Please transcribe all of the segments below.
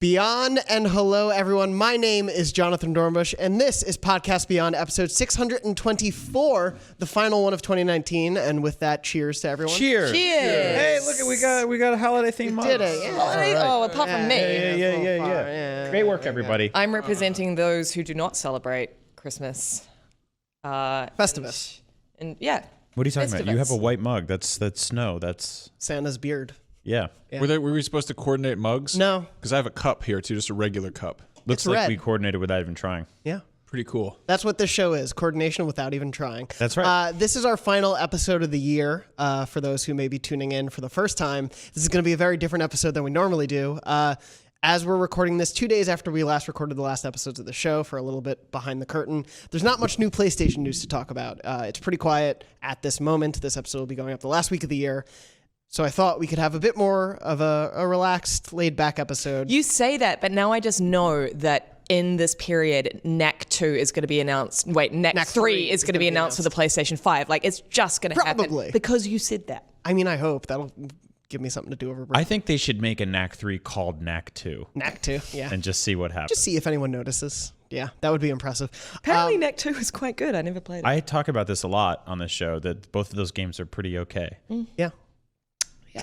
Beyond and hello, everyone. My name is Jonathon Dornbush, and this is Podcast Beyond, episode 624, the final one of 2019. And with that, cheers to everyone. Cheers! Hey, look, we got a holiday theme. Did it? Yeah. Holiday? Right. Oh, apart from me. Yeah. Great work, everybody. I'm representing those who do not celebrate Christmas. Festivus. And yeah. What are you talking about? You have a Festivus. white mug. That's snow. That's Santa's beard. yeah. Yeah. Were we supposed to coordinate mugs? No. Because I have a cup here too, just a regular cup. Looks It's like red. we coordinated without even trying. Yeah. Pretty cool. That's what this show is, coordination without even trying. That's right. This is our final episode of the year. For those who may be tuning in for the first time, this is going to be a very different episode than we normally do. As we're recording this 2 days after we last recorded the last episodes of the show, for a little bit behind the curtain, there's not much new PlayStation news to talk about. It's pretty quiet at this moment. This episode will be going up the last week of the year. So I thought we could have a bit more of a relaxed, laid-back episode. You say that, but now I just know that in this period, NAC 2 is going to be announced. Wait, NAC 3 is going to be announced for the PlayStation 5. Like, it's just going to happen. Probably. Because you said that. I mean, I hope that'll give me something to do over break. I think they should make a NAC 3 called NAC 2 NAC 2, yeah. and just see what happens. Just see if anyone notices. Yeah, that would be impressive. Apparently, NAC 2 is quite good. I never played it. I talk about this a lot on this show, that both of those games are pretty okay. Yeah.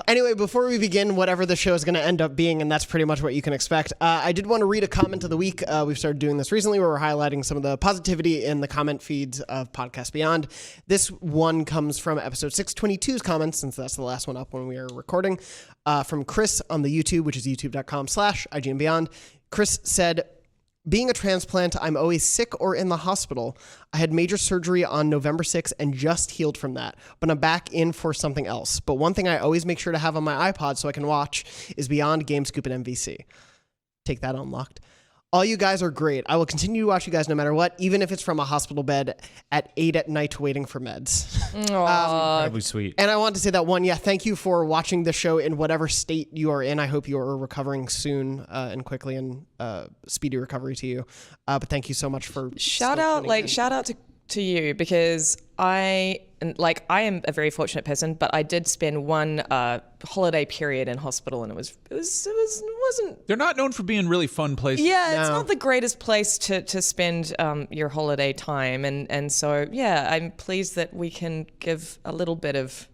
Anyway, before we begin, whatever the show is going to end up being, and that's pretty much what you can expect, I did want to read a comment of the week. We've started doing this recently where we're highlighting some of the positivity in the comment feeds of Podcast Beyond. This one comes from episode 622's comments, since that's the last one up when we are recording, from Chris on the YouTube, which is youtube.com/IGNBeyond. Chris said, being a transplant, I'm always sick or in the hospital. I had major surgery on November 6th and just healed from that, but I'm back in for something else. But one thing I always make sure to have on my iPod so I can watch is Beyond, GameScoop, and MVC. Take that unlocked. All you guys are great. I will continue to watch you guys no matter what, even if it's from a hospital bed at 8 at night waiting for meds. Incredibly sweet. And I want to say that one, thank you for watching the show in whatever state you are in. I hope you are recovering soon and quickly, and speedy recovery to you. But thank you so much for Shout out to you, because I am a very fortunate person, but I did spend one holiday period in hospital, and it wasn't. They're not known for being really fun places. Yeah, it's not the greatest place to spend your holiday time, and so yeah, I'm pleased that we can give a little bit of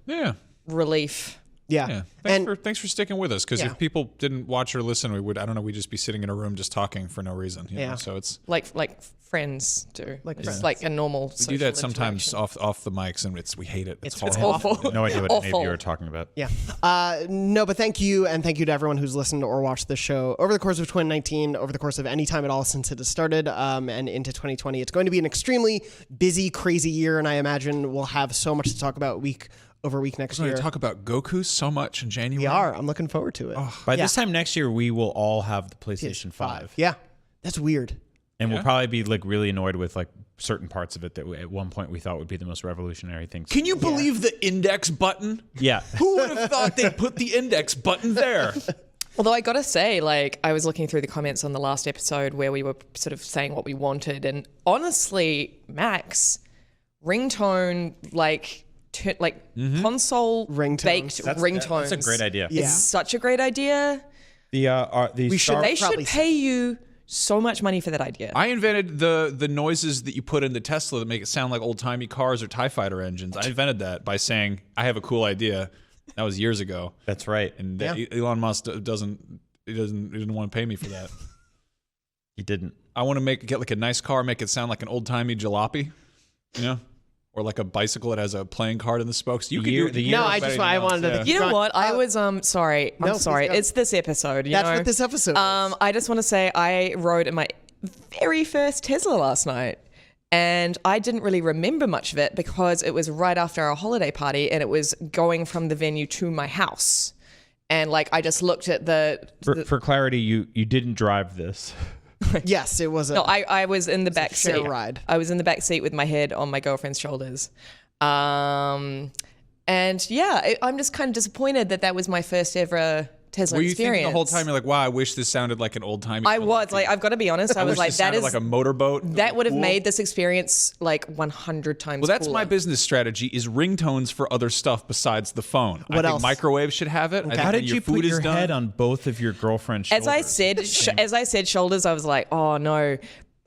relief. Yeah. Thanks for sticking with us, because Yeah. if people didn't watch or listen, we'd just be sitting in a room just talking for no reason. You know? So it's like friends do. It's like a normal. we do that sometimes off the mics, and we hate it. It's It's horrible. awful. No idea what any of Awful. you are talking about. Yeah. No, but thank you, and thank you to everyone who's listened or watched this show over the course of 2019, over the course of any time at all since it has started, and into 2020. It's going to be an extremely busy, crazy year, and I imagine we'll have so much to talk about week over week next We're year. going to talk about Goku so much in January. We are. I'm looking forward to it. By this time next year, we will all have the PlayStation 5. Yeah. That's weird. And we'll probably be like really annoyed with like certain parts of it that at one point we thought would be the most revolutionary things. Can you believe the index button? Yeah. Who would have thought they'd put the index button there? Although I gotta say, like, I was looking through the comments on the last episode where we were sort of saying what we wanted, and honestly, Max, ringtone, console Ringtones. baked ringtones. That's a great idea. Yeah. It's such a great idea. The should- They Probably should pay you so much money for that idea. I invented the noises that you put in the Tesla that make it sound like old-timey cars or TIE fighter engines. I invented that by saying, I have a cool idea. That was years ago. That's right. And Yeah. Elon Musk doesn't want to pay me for that. He didn't. I want to get like a nice car, make it sound like an old-timey jalopy, you know? Or like a bicycle that has a playing card in the spokes. You could do it. No, I wanted to. You know what? I was sorry. No, I'm sorry. please go. It's this episode. That's what this episode is. I just want to say I rode in my very first Tesla last night, and I didn't really remember much of it because it was right after our holiday party, and it was going from the venue to my house, and like I just looked at For clarity, you didn't drive this. Yes, it was. I was in the back share seat. ride. I was in the back seat with my head on my girlfriend's shoulders. And yeah, I'm just kind of disappointed that was my first ever Tesla Were you experience. thinking the whole time, you're like, wow, I wish this sounded like an old-timey... I was like, I've got to be honest. I was wish like, this that sounded is like a motorboat. that would have Cool. made this experience like 100 times. Well, that's cooler. my business strategy: is ringtones for other stuff besides the phone. I What think else? microwaves should have it. I think How when did your you food put is your done, head on both of your girlfriend's As shoulders? I said shoulders, I was like, oh no,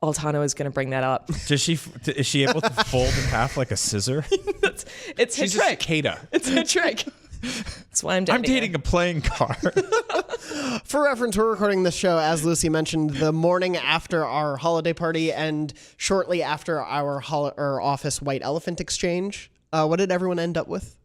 Altano is going to bring that up. Is she able to fold in half like a scissor? It's her she's a trick. cicada. It's her trick. That's why I'm dating a playing card. For reference, we're recording this show, as Lucy mentioned, the morning after our holiday party and shortly after our office white elephant exchange. What did everyone end up with?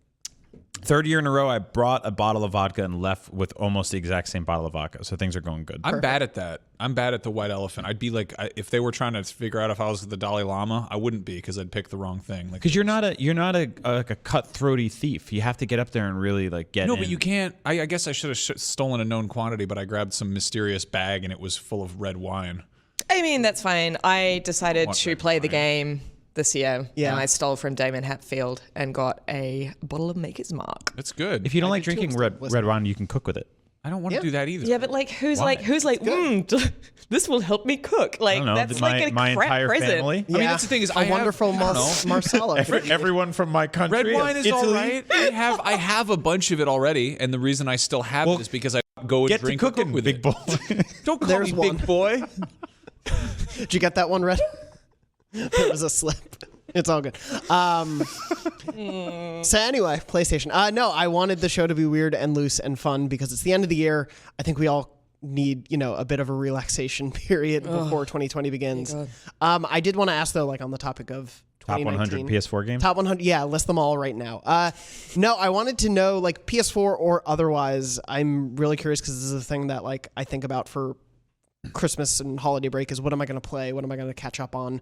Third year in a row, I brought a bottle of vodka and left with almost the exact same bottle of vodka. So things are going good. I'm bad at that. I'm bad at the white elephant. I'd be like, if they were trying to figure out if I was the Dalai Lama, I wouldn't be because I'd pick the wrong thing. Like, Because you're not a like a cutthroaty thief. You have to get up there and really like get. no, in. but you can't. I guess I should have stolen a known quantity, but I grabbed some mysterious bag and it was full of red wine. I mean, that's fine. I decided want to red play the wine. game this year. Yeah. And I stole from Damon Hatfield and got a bottle of Maker's Mark. That's good. If you don't like do too, drinking I'm red still wine, you can cook with it. I don't want to do that either. Yeah, but like, who's Why? this will help me cook. Like, I don't know. that's my like a my crap entire present. family. I mean, that's the thing is, a I have- wonderful I don't know. Marcella. Everyone from my country. Red wine is Italy. all right. I have a bunch of it already, and the reason I still have it is because I go and Get to drink cooking, cook with big it. boy. Don't call There's me one. big boy. Did you get that one, Red? It was a slip. It's all good. So anyway, PlayStation. No, I wanted the show to be weird and loose and fun because it's the end of the year. I think we all need, a bit of a relaxation period before 2020 begins. I did want to ask though, like on the topic of Top 100 PS4 games. Top 100, yeah, list them all right now. No, I wanted to know, like PS4 or otherwise. I'm really curious because this is a thing that like I think about for Christmas and holiday break is what am I going to play? What am I going to catch up on?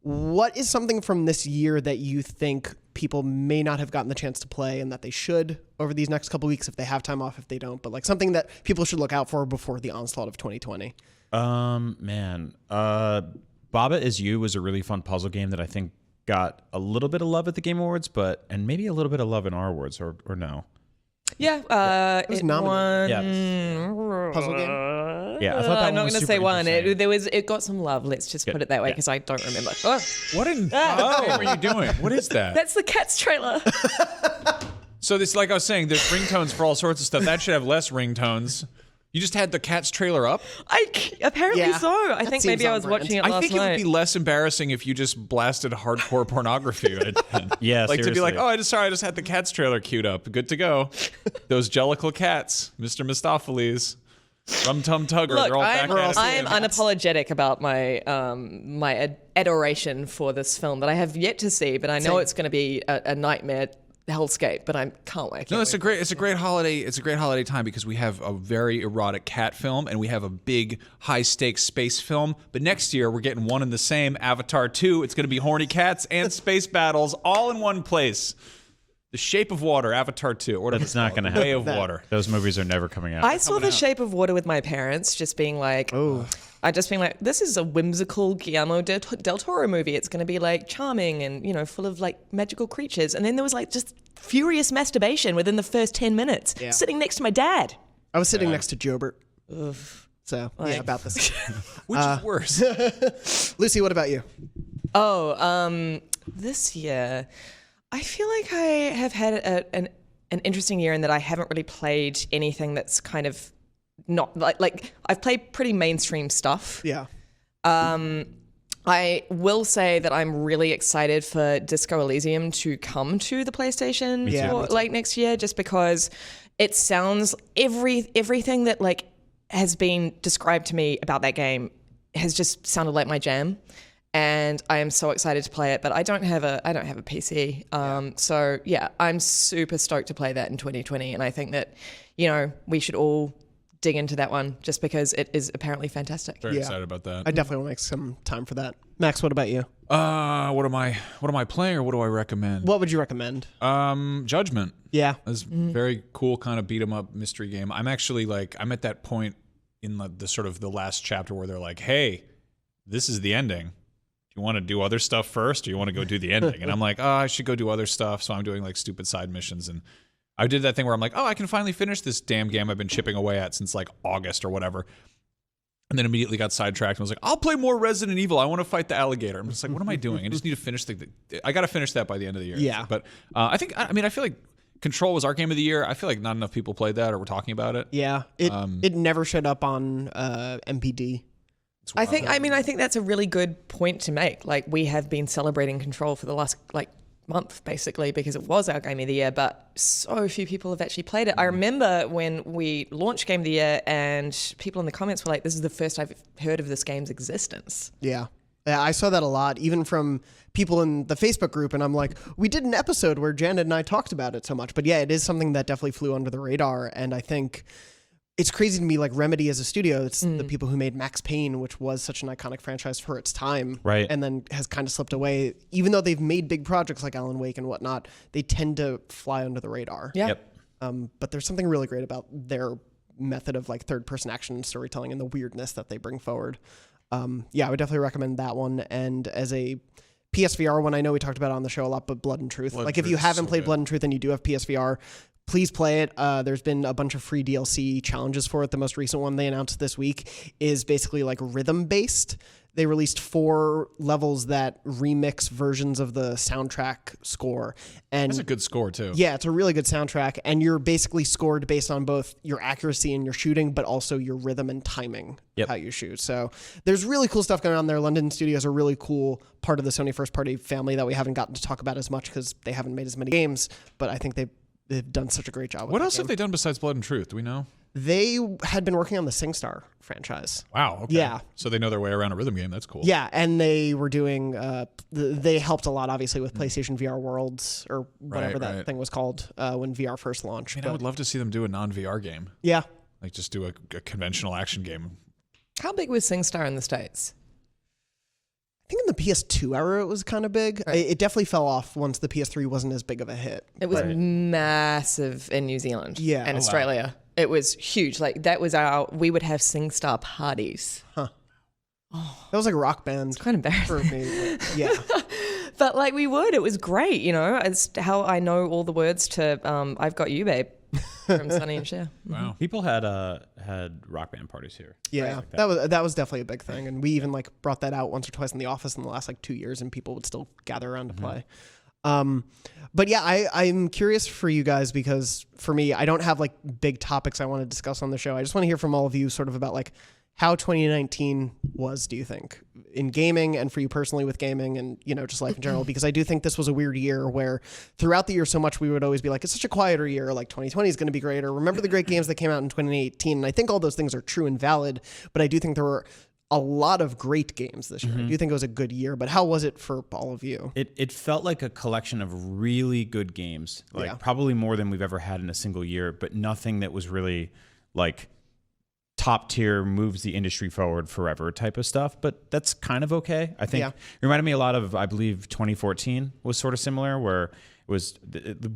What is something from this year that you think people may not have gotten the chance to play and that they should over these next couple weeks if they have time off, if they don't, but like something that people should look out for before the onslaught of 2020? Baba Is You was a really fun puzzle game that I think got a little bit of love at the Game Awards, and maybe a little bit of love in our awards, or no. Yeah, It was it nominated. won. Puzzle game? Yeah, I thought that I'm one not was going to super say one. interesting. It got some love. Let's just put it that way Yeah. because I don't remember. Oh, What in are you doing? What is that? that's the Cats trailer. So this, like I was saying, there's ringtones for all sorts of stuff. That should have less ringtones. You just had the Cats trailer up? Apparently Yeah, so. I that think seems maybe I was on brand. watching it I last think it would night. be less embarrassing if you just blasted hardcore pornography. Yeah, Like to be like, seriously. oh, I just had the Cats trailer queued up. Good to go. Those jellicle cats, Mr. Mistopheles, Rum Tum Tugger, Look, they're all back at it. I am unapologetic about my my adoration for this film that I have yet to see, but I know it's going to be a nightmare hellscape. But I can't wait. No, it's a great holiday time because we have a very erotic cat film and we have a big high stakes space film. But next year we're getting one and the same, Avatar 2. It's going to be horny cats and space battles all in one place. The Shape of Water, Avatar 2. Or That's not going to happen. Way of Water. Those movies are never coming out. I saw The Shape of Water with my parents, just being like, this is a whimsical Guillermo del Toro movie. It's going to be like charming and, full of like magical creatures. And then there was like just furious masturbation within the first 10 minutes, sitting next to my dad. I was sitting next to Jobert. So, yeah, about this. Which is worse? Lucy, what about you? This year, I feel like I have had an interesting year in that I haven't really played anything that's kind of not like I've played pretty mainstream stuff. Yeah. I will say that I'm really excited for Disco Elysium to come to the PlayStation Yeah, for, me too. like next year, just because it sounds everything that like has been described to me about that game has just sounded like my jam. And I am so excited to play it, but I don't have a PC. So yeah, I'm super stoked to play that in 2020. And I think that, we should all dig into that one just because it is apparently fantastic. Very excited about that. I definitely want to make some time for that. Max, what about you? What am I playing or what do I recommend? What would you recommend? Judgment. Yeah. It's very cool kind of beat 'em up mystery game. I'm actually I'm at that point in the sort of the last chapter where they're like, hey, this is the ending. Do you want to do other stuff first or you want to go do the ending? And I'm like, I should go do other stuff. So I'm doing like stupid side missions and I did that thing where I'm like, oh, I can finally finish this damn game I've been chipping away at since like August or whatever. And then immediately got sidetracked and was like, I'll play more Resident Evil. I want to fight the alligator. I'm just like, what am I doing? I just need to finish I got to finish that by the end of the year. Yeah. But I feel like Control was our game of the year. I feel like not enough people played that or were talking about it. Yeah. It never showed up on MPD. I think that's a really good point to make. Like, we have been celebrating Control for the last month basically because it was our game of the year, but so few people have actually played it. I remember when we launched game of the year and people in the comments were like, this is the first I've heard of this game's existence. Yeah, I saw that a lot, even from people in the Facebook group, and I'm like, we did an episode where Janet and I talked about it so much. But yeah, it is something that definitely flew under the radar, and I think it's crazy to me, like Remedy as a studio, it's the people who made Max Payne, which was such an iconic franchise for its time, right? And then has kind of slipped away. Even though they've made big projects like Alan Wake and whatnot, they tend to fly under the radar. Yeah. Yep. But there's something really great about their method of like third-person action storytelling and the weirdness that they bring forward. Yeah, I would definitely recommend that one. And as a PSVR one, I know we talked about it on the show a lot, but Blood and Truth. If you haven't played Blood and Truth and you do have PSVR, please play it. There's been a bunch of free DLC challenges for it. The most recent one they announced this week is basically like rhythm-based. They released 4 levels that remix versions of the soundtrack score. And that's a good score, too. Yeah, it's a really good soundtrack. And you're basically scored based on both your accuracy in your shooting, but also your rhythm and timing, how you shoot. So there's really cool stuff going on there. London Studios are a really cool part of the Sony first-party family that we haven't gotten to talk about as much because they haven't made as many games. But I think they've done such a great job with What else game. have they done besides Blood and Truth? Do we know? They had been working on the SingStar franchise. Wow. Okay. Yeah. So they know their way around a rhythm game. That's cool. Yeah, and they were doing. They helped a lot, obviously, with PlayStation VR Worlds or whatever that thing was called when VR first launched. I would love to see them do a non-VR game. Yeah. Like just do a conventional action game. How big was SingStar in the States? I think in the PS2 era it was kind of big. Right. It definitely fell off once the PS3 wasn't as big of a hit. It was massive in New Zealand and Australia. Wow. It was huge. Like that was we would have SingStar parties. Huh. Oh, that was like a rock band. It's kind of embarrassing. For me. Yeah. But like we would. It was great, you know. It's how I know all the words to I've Got You, Babe from Sonny and Cher. Wow. People had rock band parties here. Yeah, like that was definitely a big thing, and we even like brought that out once or twice in the office in the last 2 years, and people would still gather around to play. But yeah, I'm curious for you guys because for me, I don't have like big topics I want to discuss on the show. I just want to hear from all of you sort of about like how 2019 was, do you think, in gaming and for you personally with gaming and, you know, just life in general? Because I do think this was a weird year where throughout the year so much we would always be like, it's such a quieter year, like 2020 is going to be great, or remember the great games that came out in 2018. And I think all those things are true and valid, but I do think there were a lot of great games this year. I do think it was a good year, but how was it for all of you? It felt like a collection of really good games, probably more than we've ever had in a single year, but nothing that was really like top tier, moves the industry forward forever type of stuff, but that's kind of okay. I think it reminded me a lot of, I believe 2014 was sort of similar, where it was,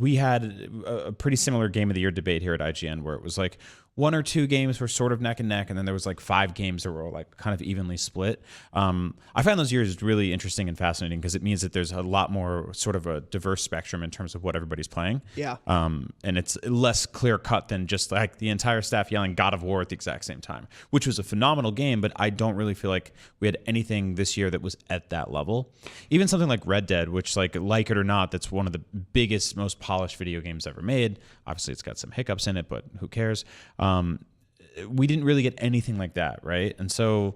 we had a pretty similar game of the year debate here at IGN, where it was like 1 or 2 games were sort of neck and neck, and then there was like 5 games that were like kind of evenly split. I find those years really interesting and fascinating because it means that there's a lot more sort of a diverse spectrum in terms of what everybody's playing. Yeah. And it's less clear cut than just like the entire staff yelling God of War at the exact same time, which was a phenomenal game, but I don't really feel like we had anything this year that was at that level. Even something like Red Dead, which like it or not, that's one of the biggest, most polished video games ever made. Obviously it's got some hiccups in it, but who cares? We didn't really get anything like that, right? And so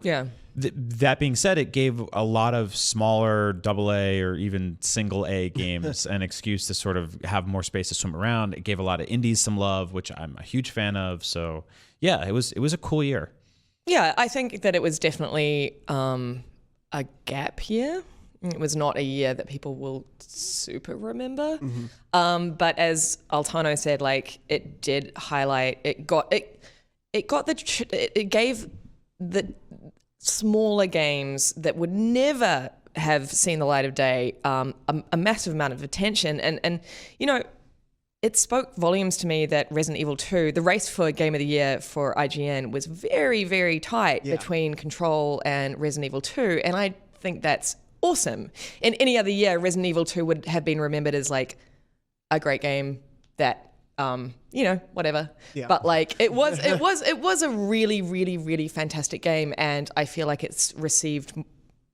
that being said, it gave a lot of smaller AA or even single A games an excuse to sort of have more space to swim around. It gave a lot of indies some love, which I'm a huge fan of. So yeah, it was a cool year. Yeah, I think that it was definitely a gap year. It was not a year that people will super remember. But as Altano said, like it did highlight, it gave the smaller games that would never have seen the light of day a massive amount of attention. And you know, it spoke volumes to me that Resident Evil 2, the race for Game of the Year for IGN was very, very tight between Control and Resident Evil 2. And I think that's awesome. In any other year, Resident Evil 2 would have been remembered as like a great game that Whatever. Yeah. But like it was a really, really, really fantastic game, and I feel like it's received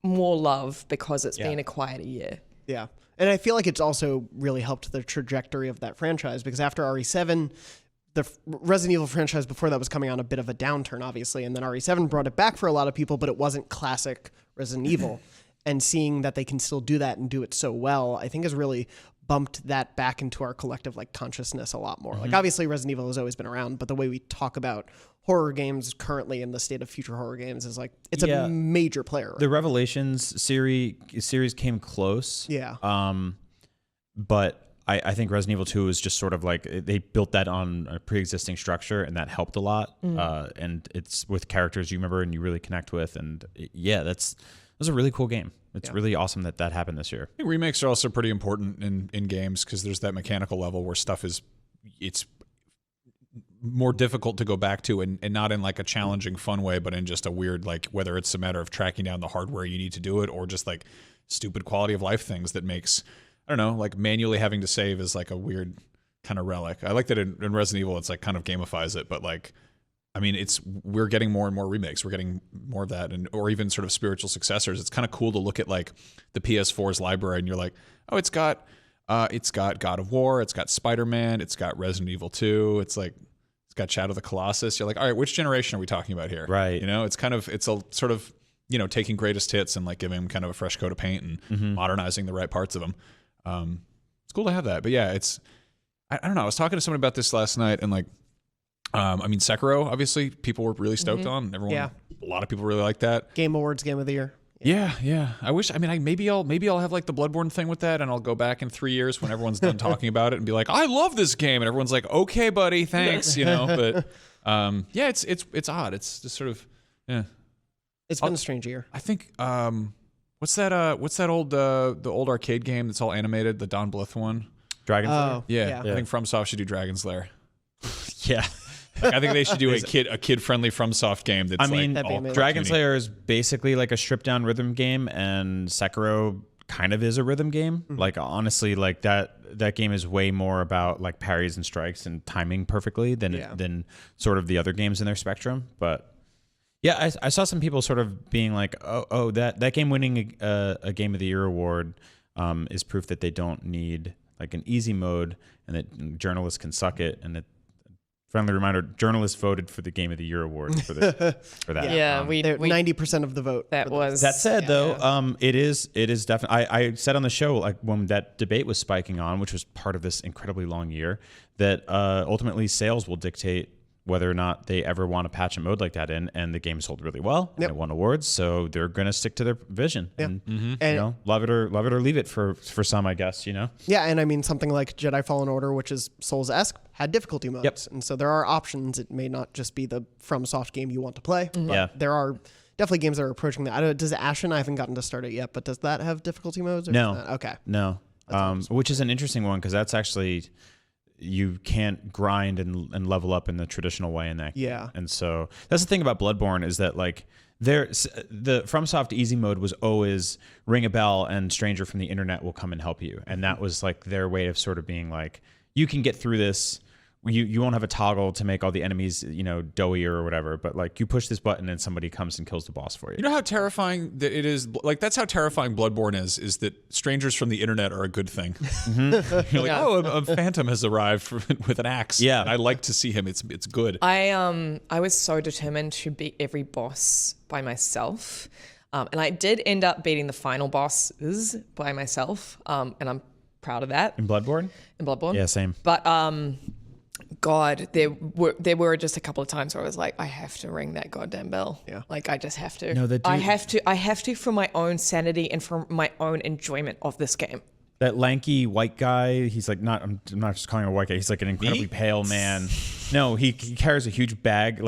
more love because it's been a quieter year. Yeah. And I feel like it's also really helped the trajectory of that franchise, because after RE7, the Resident Evil franchise before that was coming on a bit of a downturn, obviously, and then RE7 brought it back for a lot of people, but it wasn't classic Resident Evil. And seeing that they can still do that and do it so well, I think has really bumped that back into our collective like consciousness a lot more. Like obviously Resident Evil has always been around, but the way we talk about horror games currently in the state of future horror games is like it's a major player. The Revelations series came close. Yeah. But I think Resident Evil 2 is just sort of like they built that on a pre-existing structure, and that helped a lot. And it's with characters you remember and you really connect with, and that was a really cool game. It's really awesome that happened this year. I think remakes are also pretty important in games because there's that mechanical level where stuff it's more difficult to go back to, and not in like a challenging fun way, but in just a weird, like whether it's a matter of tracking down the hardware you need to do it or just like stupid quality of life things that makes, I don't know, like manually having to save is like a weird kind of relic. I like that in Resident Evil it's like kind of gamifies it, but like I mean, we're getting more and more remakes. We're getting more of that, or even sort of spiritual successors. It's kind of cool to look at like the PS4's library, and you're like, oh, it's got God of War, it's got Spider-Man, it's got Resident Evil 2, it's got Shadow of the Colossus. You're like, all right, which generation are we talking about here? Right. It's a sort of taking greatest hits and like giving them kind of a fresh coat of paint and modernizing the right parts of them. It's cool to have that, but yeah, I don't know. I was talking to someone about this last night, and like. Sekiro, obviously, people were really stoked on. A lot of people really like that. Game Awards, Game of the Year. Yeah. I wish. I mean, maybe I'll have like the Bloodborne thing with that, and I'll go back in 3 years when everyone's done talking about it and be like, I love this game, and everyone's like, okay, buddy, thanks. But it's odd. It's just sort of It's been a strange year. I think what's that old the old arcade game that's all animated, the Don Bluth one? Dragon's Lair? Oh, Yeah. I think FromSoft should do Dragon's Lair. Yeah. Like, I think they should do a kid-friendly FromSoft game that's Dragon's Lair is basically like a stripped-down rhythm game, and Sekiro kind of is a rhythm game. Like honestly, like that game is way more about like parries and strikes and timing perfectly than sort of the other games in their spectrum. But yeah, I saw some people sort of being like, oh, that game winning a Game of the Year award is proof that they don't need like an easy mode, and that journalists can suck it, and that. Friendly reminder: journalists voted for the Game of the Year award for that. Yeah, we 90% of the vote. That was that said, though, it is definitely. I said on the show, like when that debate was spiking on, which was part of this incredibly long year, that ultimately sales will dictate whether or not they ever want to patch a mode like that in, and the game sold really well. Yep. And it won awards, so they're going to stick to their vision. Yep. And love it or leave it for some, I guess. Yeah, and I mean something like Jedi Fallen Order, which is Souls-esque, had difficulty modes. Yep. And so there are options. It may not just be the FromSoft game you want to play, but there are definitely games that are approaching that. Does Ashen, I haven't gotten to start it yet, but does that have difficulty modes? Or No. Okay. No. Which is an interesting one, because that's actually... you can't grind and level up in the traditional way in that game. Yeah. And so that's the thing about Bloodborne, is that like the FromSoft easy mode was always ring a bell and stranger from the internet will come and help you. And that was like their way of sort of being like, you can get through this. You won't have a toggle to make all the enemies, doughier or whatever, but like you push this button and somebody comes and kills the boss for you. You know how terrifying that it is? Like that's how terrifying Bloodborne is that strangers from the internet are a good thing. You're like, a phantom has arrived with an axe. Yeah. I like to see him. It's good. I was so determined to beat every boss by myself. And I did end up beating the final bosses by myself. And I'm proud of that. In Bloodborne? Yeah, same. But God, there were just a couple of times where I was like, I have to ring that goddamn bell. Yeah. Like I just have to. No, I have to for my own sanity and for my own enjoyment of this game. That lanky white guy, he's like I'm not just calling him a white guy. He's like an incredibly pale man. No, he carries a huge bag,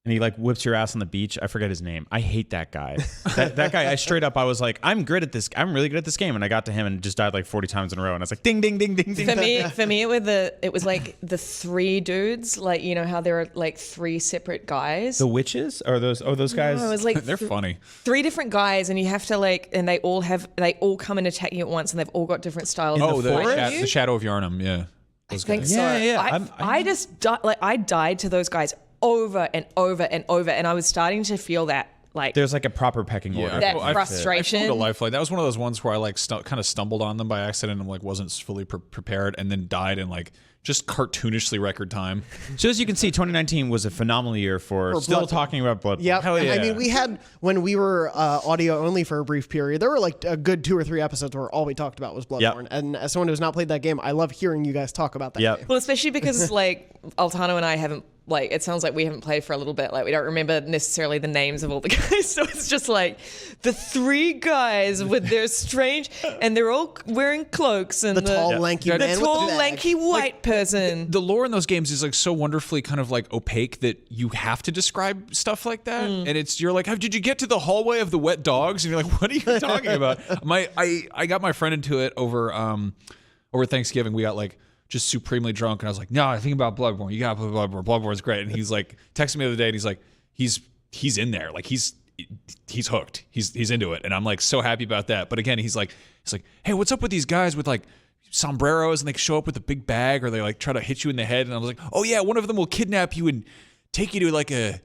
and he like whips your ass on the beach. I forget his name. I hate that guy. that guy, I was like, I'm good at this. I'm really good at this game. And I got to him and just died like 40 times in a row. And I was like, ding, ding, ding, ding, ding. For me, it was like the three dudes, like, how there are like three separate guys. The witches? Or those guys? No, it was like they're funny. Three different guys, and you have to and they all come and attack you at once, and they've all got different styles. The Shadow of Yharnam, yeah. I think so. Yeah. I died to those guys over and over and over, and I was starting to feel that like There's like a proper pecking order. that I frustration. found a lifeline. That was one of those ones where I like kind of stumbled on them by accident and like wasn't fully prepared, and then died in like just cartoonishly record time. So as you can see, 2019 was a phenomenal year for still Bloodborne. talking about Bloodborne. Yep. Hell yeah. I mean, we had, when we were audio only for a brief period, there were like a good 2 or 3 episodes where all we talked about was Bloodborne. Yep. And as someone who's not played that game, I love hearing you guys talk about that Yep. game. Well, especially because like Altano and I haven't like it sounds like we haven't played for a little bit. Like we don't remember necessarily the names of all the guys, so it's just like the 3 guys with their strange, and they're all wearing cloaks and The tall, lanky the man with tall, the bag. lanky white person. The lore in those games is like so wonderfully kind of like opaque that you have to describe stuff like that, and you're like, did you get to the hallway of the wet dogs? And you're like, what are you talking about? I got my friend into it over Thanksgiving. We got like just supremely drunk, and I was like, no, I think about Bloodborne. You gotta play Bloodborne. Bloodborne's great. And he's like texting me the other day, and he's like, he's in there, like he's hooked. He's into it, and I'm like so happy about that. But again, he's like, hey, what's up with these guys with like sombreros and they show up with a big bag or they like try to hit you in the head? And I was like, oh yeah, one of them will kidnap you and take you to like a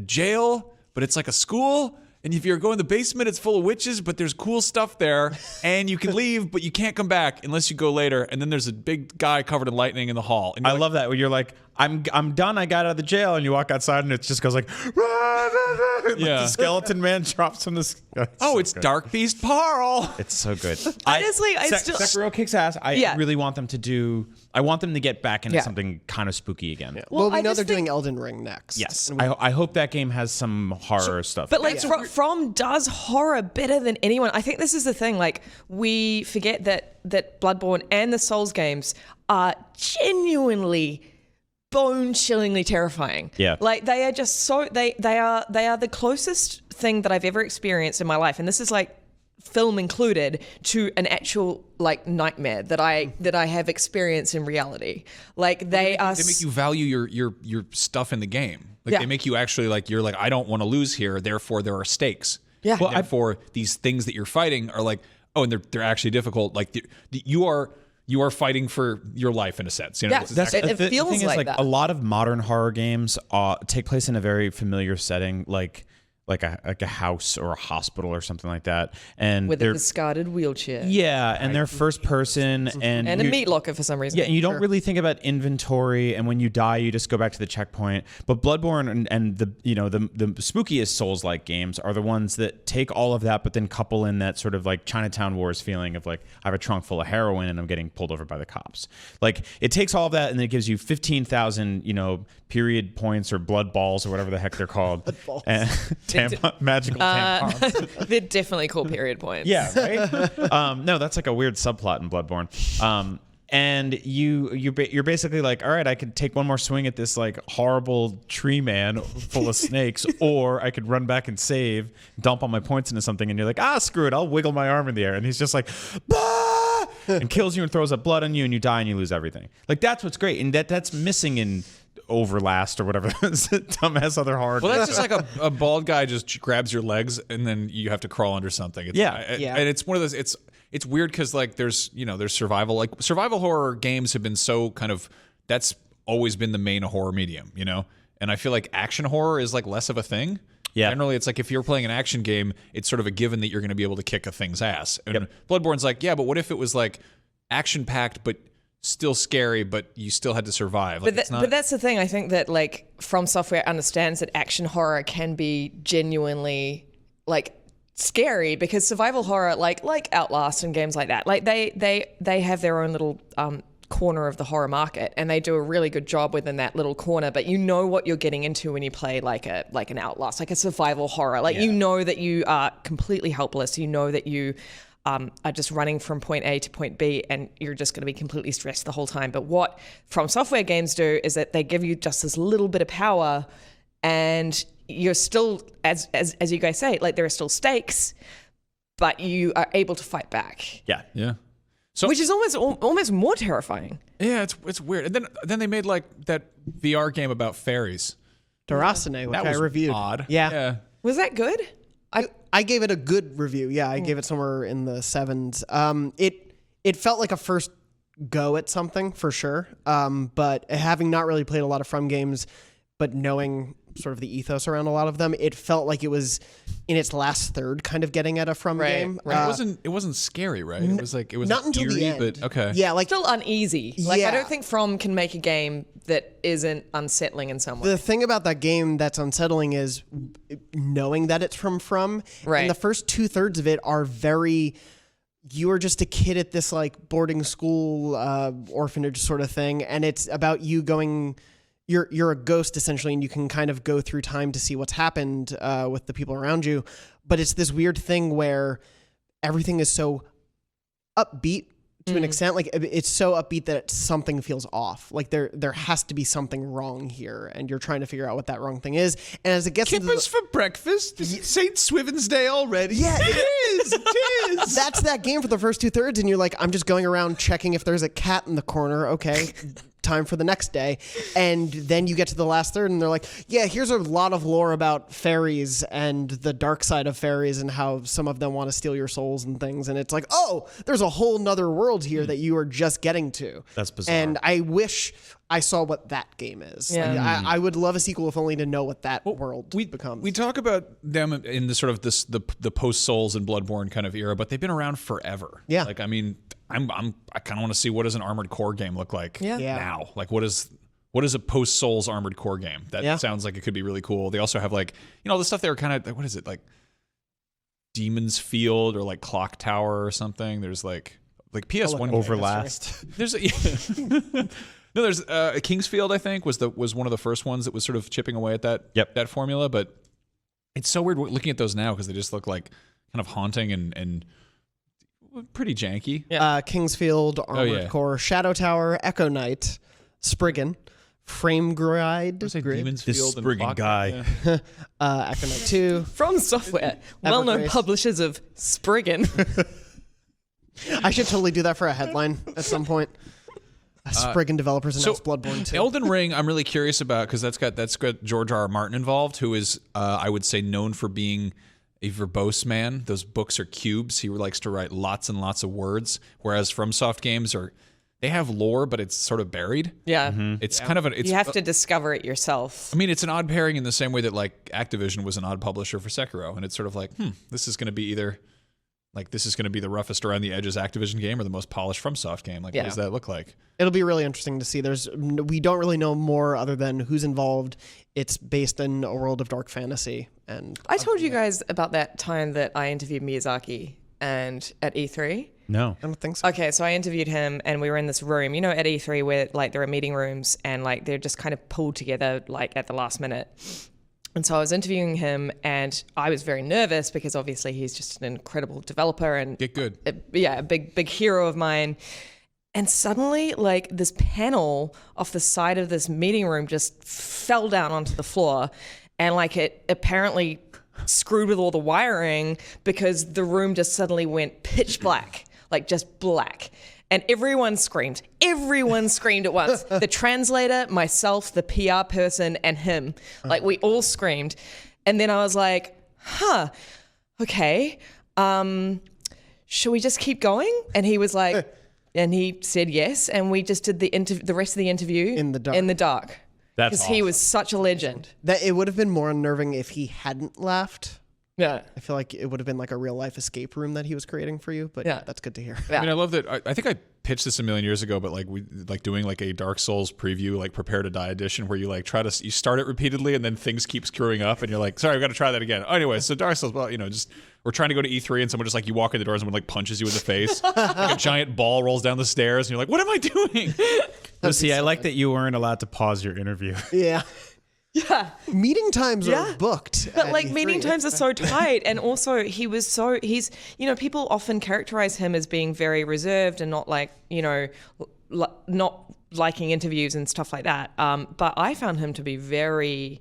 jail, but it's like a school. And if you're going to the basement, it's full of witches, but there's cool stuff there, and you can leave, but you can't come back unless you go later. And then there's a big guy covered in lightning in the hall. And I love that when you're like, I'm done. I got out of the jail, and you walk outside, and it just goes like, like Yeah. the skeleton man drops from the sky. it's Dark Beast Parl. It's so good. Honestly, I still- Sekiro kicks ass. I Yeah. really want them to do. I want them to get back into Yeah. something kind of spooky again. Well, we I know just they're doing think- Elden Ring next. Yes, And we- I hope that game has some horror stuff. But like From does horror better than anyone. I think this is the thing. Like we forget that Bloodborne and the Souls games are genuinely bone-chillingly terrifying. Yeah. Like they are just so they are the closest thing that I've ever experienced in my life, and this is like film included, to an actual like nightmare that I have experienced in reality. Like they make you value your stuff in the game. Like Yeah. they make you actually like, you're like, I don't want to lose here, therefore there are stakes. Yeah. Well, Therefore these things that you're fighting are like, oh, and they're actually difficult. Like you are fighting for your life in a sense. You know, Yeah. It's It the feels thing is, like that. a lot of modern horror games take place in a very familiar setting, like a house or a hospital or something like that, and with they're a discarded wheelchair. yeah, and they're first person and And a you- meat locker for some reason. Yeah, and you don't really think about inventory, and when you die, you just go back to the checkpoint. But Bloodborne and the spookiest Souls-like games are the ones that take all of that, but then couple in that sort of like Chinatown Wars feeling of like, I have a trunk full of heroin and I'm getting pulled over by the cops. Like it takes all of that and then it gives you 15,000 period points or blood balls or whatever the heck they're called, and magical tampons. They're definitely cool period points. Yeah, right. No, that's like a weird subplot in Bloodborne. And you're basically like, all right, I could take one more swing at this like horrible tree man full of snakes, or I could run back and save, dump all my points into something, and you're like, screw it, I'll wiggle my arm in the air, and he's just like, bah! And kills you and throws up blood on you, and you die and you lose everything. Like that's what's great, and that's missing in Overlast or whatever dumbass other horror. Well, that's just like a bald guy just grabs your legs and then you have to crawl under something. It's, Yeah. and it's one of those. It's weird because like there's survival, like survival horror games have been so kind of, that's always been the main horror medium, and I feel like action horror is like less of a thing. Yeah. Generally, it's like if you're playing an action game, it's sort of a given that you're going to be able to kick a thing's ass. And Bloodborne's like, yeah, but what if it was like action packed but still scary, but you still had to survive? Like, But that's the thing. I think that like From Software understands that action horror can be genuinely like scary, because survival horror, like Outlast and games like that, like they have their own little corner of the horror market, and they do a really good job within that little corner. But you know what you're getting into when you play like an Outlast, like a survival horror. Like you know that you are completely helpless. You know that you are just running from point A to point B, and you're just going to be completely stressed the whole time. But what From Software games do is that they give you just this little bit of power, and you're still, as you guys say, like there are still stakes, but you are able to fight back. Yeah. So, Which is almost more terrifying. yeah, it's weird. And then they made like that VR game about fairies. Dorasane, which That I was reviewed. odd. Yeah. Was that good? I gave it a good review. Yeah, I gave it somewhere in the 7s. It felt like a first go at something for sure. But having not really played a lot of From games, but knowing sort of the ethos around a lot of them, it felt like it was in its last third kind of getting at a From game. It wasn't scary, right? It was not until eerie, the end. but okay. Yeah, like Still uneasy. Like, Yeah. I don't think From can make a game that isn't unsettling in some way. the thing about that game that's unsettling is knowing that it's from Right. and the first 2/3 of it are very, you are just a kid at this like boarding school orphanage sort of thing, and it's about you going, you're a ghost essentially, and you can kind of go through time to see what's happened with the people around you, but it's this weird thing where everything is so upbeat to an extent. Like, it's so upbeat that something feels off. Like there has to be something wrong here, and you're trying to figure out what that wrong thing is. And as it gets into Kippers for breakfast? St. Swithin's Day already? Yeah, it is. It is. that's that game for the first 2/3, and you're like, I'm just going around checking if there's a cat in the corner. Okay, time for the next day. And then you get to the last third, and they're like, yeah, here's a lot of lore about fairies and the dark side of fairies and how some of them want to steal your souls and things. And it's like, oh, there's a whole nother world here that you are just getting to. That's bizarre. And I wish I saw what that game is. Yeah. Like, I would love a sequel if only to know what that world becomes. We talk about them in the sort of the post Souls and Bloodborne kind of era, but they've been around forever. Yeah. Like, I mean, I kind of want to see, what does an Armored Core game look like Yeah. now? Like, what is a post Souls Armored Core game? That sounds like it could be really cool. They also have, like, the stuff they were kind of, what is it, like Demon's Field or like Clock Tower or something. There's like PS1 Overlast. There's no, there's Kingsfield, I think, was one of the first ones that was sort of chipping away at that formula. But it's so weird looking at those now because they just look like kind of haunting and pretty janky. Kingsfield, Armored Core, Shadow Tower, Echo Knight, Spriggan, Frame Gride, Demon's This Field and Spriggan Clock- guy. Yeah. Echo Knight 2. From Software, well-known Evergrace. publishers of Spriggan. I should totally do that for a headline at some point. Spriggan developers announced Bloodborne 2. Elden Ring, I'm really curious about because that's got George R. R. Martin involved, who is I would say known for being a verbose man. Those books are cubes. He likes to write lots and lots of words, whereas FromSoft games they have lore, but it's sort of buried. Yeah. It's kind of You have to discover it yourself. I mean, it's an odd pairing in the same way that like Activision was an odd publisher for Sekiro, and it's sort of like, this is going to be either like this is going to be the roughest around the edges Activision game or the most polished FromSoft game. Like, what does that look like? It'll be really interesting to see. We don't really know more other than who's involved. It's based in a world of dark fantasy. And I told you guys about that time that I interviewed Miyazaki and at E3. No. I don't think so. Okay, so I interviewed him and we were in this room, at E3 where like there are meeting rooms and like they're just kind of pulled together like at the last minute. And so I was interviewing him and I was very nervous because obviously he's just an incredible developer and Get good. a big hero of mine. And suddenly like this panel off the side of this meeting room just fell down onto the floor and like it apparently screwed with all the wiring because the room just suddenly went pitch black, like just black. And everyone screamed. Everyone screamed at once. The translator, myself, the PR person, and him. Like, we all screamed. And then I was like, okay. Should we just keep going? And he was like, and he said yes. And we just did the rest of the interview In the dark. In the dark. That's Because he was such a legend. That it would have been more unnerving if he hadn't laughed. Yeah. I feel like it would have been like a real life escape room that he was creating for you, but Yeah. that's good to hear. Yeah. I mean, I love that. I think I pitched this a million years ago, but like we like doing like a Dark Souls preview, like Prepare to Die edition, where you like you start it repeatedly and then things keep screwing up, and you're like, sorry, I've got to try that again. Anyway, so Dark Souls, well, just we're trying to go to E3, and someone just like you walk in the doors, and someone like punches you in the face, like a giant ball rolls down the stairs, and you're like, what am I doing? See, I like that you weren't allowed to pause your interview. Yeah. Yeah. Meeting times Yeah. are booked. But at like E3. meeting times are so tight, and also he's people often characterize him as being very reserved and not like not liking interviews and stuff like that. But I found him to be very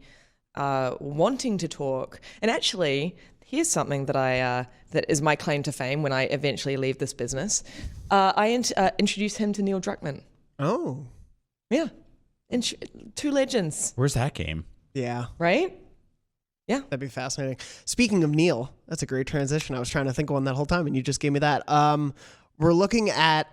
wanting to talk. And actually, here's something that that is my claim to fame when I eventually leave this business. I introduced him to Neil Druckmann. Oh. Yeah, two legends, Where's that game? Yeah. right? Yeah. That'd be fascinating. Speaking of Neil, that's a great transition. I was trying to think of one that whole time, and you just gave me that. We're looking at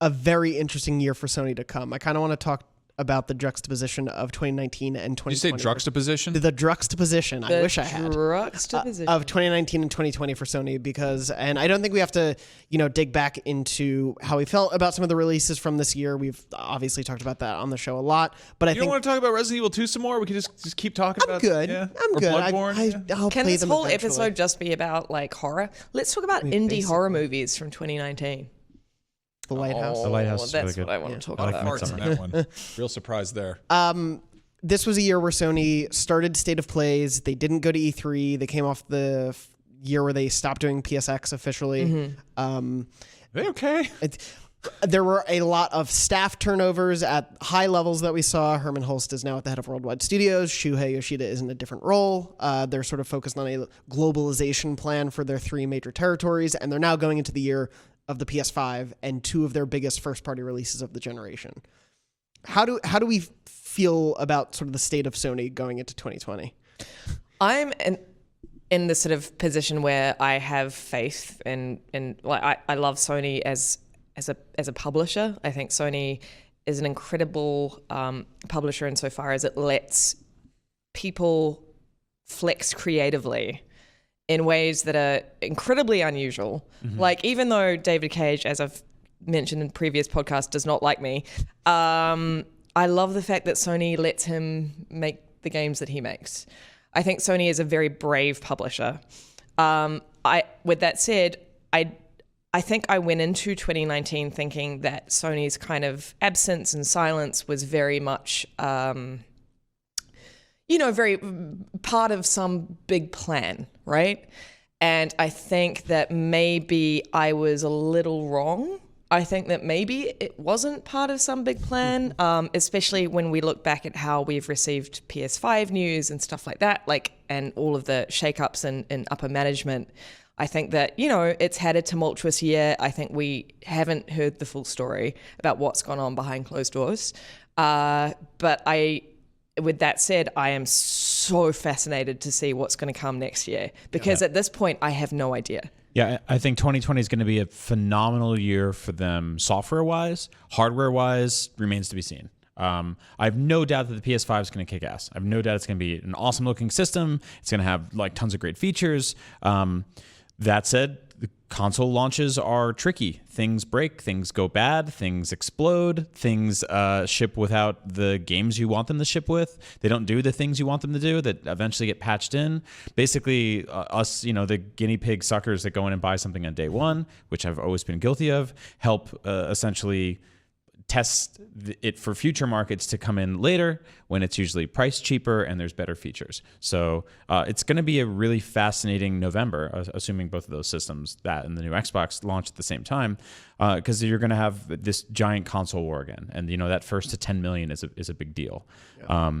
a very interesting year for Sony to come. I kind of want to talk about the juxtaposition of 2019 and 2020. Did you say juxtaposition? The juxtaposition. I wish I had. Juxtaposition. Of 2019 and 2020 for Sony because, and I don't think we have to, dig back into how we felt about some of the releases from this year. We've obviously talked about that on the show a lot, but I You think don't want to talk about Resident Evil 2 some more? We can just keep talking about good. Yeah. I'm or good. Bloodborne? I'll Can play this them whole eventually. episode just be about like horror? Let's talk about indie horror movies from 2019. The Lighthouse. The Lighthouse is That's really good. what I want to talk I like about. Parts in that one. Real surprise there. This was a year where Sony started State of Plays. They didn't go to E3. They came off the year where they stopped doing PSX officially. They okay? There were a lot of staff turnovers at high levels that we saw. Herman Hulst is now at the head of Worldwide Studios. Shuhei Yoshida is in a different role. They're sort of focused on a globalization plan for their 3 major territories, and they're now going into the year of the PS5 and 2 of their biggest first-party releases of the generation. How do we feel about sort of the state of Sony going into 2020? I'm in the sort of position where I have faith in like I love Sony as a publisher. I think Sony is an incredible publisher insofar as it lets people flex creatively in ways that are incredibly unusual. Like, even though David Cage, as I've mentioned in previous podcasts, does not like me, I love the fact that Sony lets him make the games that he makes. I think Sony is a very brave publisher. With that said, I think I went into 2019 thinking that Sony's kind of absence and silence was very much very part of some big plan, right? And I think that maybe I was a little wrong. I think that maybe it wasn't part of some big plan, especially when we look back at how we've received PS5 news and stuff like that, and all of the shakeups in upper management. I think that, it's had a tumultuous year. I think we haven't heard the full story about what's gone on behind closed doors. With that said, I am so fascinated to see what's going to come next year because at this point, I have no idea. Yeah, I think 2020 is going to be a phenomenal year for them software-wise. Hardware-wise, remains to be seen. I have no doubt that the PS5 is going to kick ass. I have no doubt it's going to be an awesome-looking system. It's going to have tons of great features. That said, the console launches are tricky. Things break, things go bad, things explode, things ship without the games you want them to ship with. They don't do the things you want them to do that eventually get patched in. Basically, us, the guinea pig suckers that go in and buy something on day one, which I've always been guilty of, help essentially test it for future markets to come in later when it's usually priced cheaper and there's better features. So it's going to be a really fascinating November, assuming both of those systems, that and the new Xbox, launch at the same time, because you're going to have this giant console war again. And, that first to 10 million is a big deal. Yeah.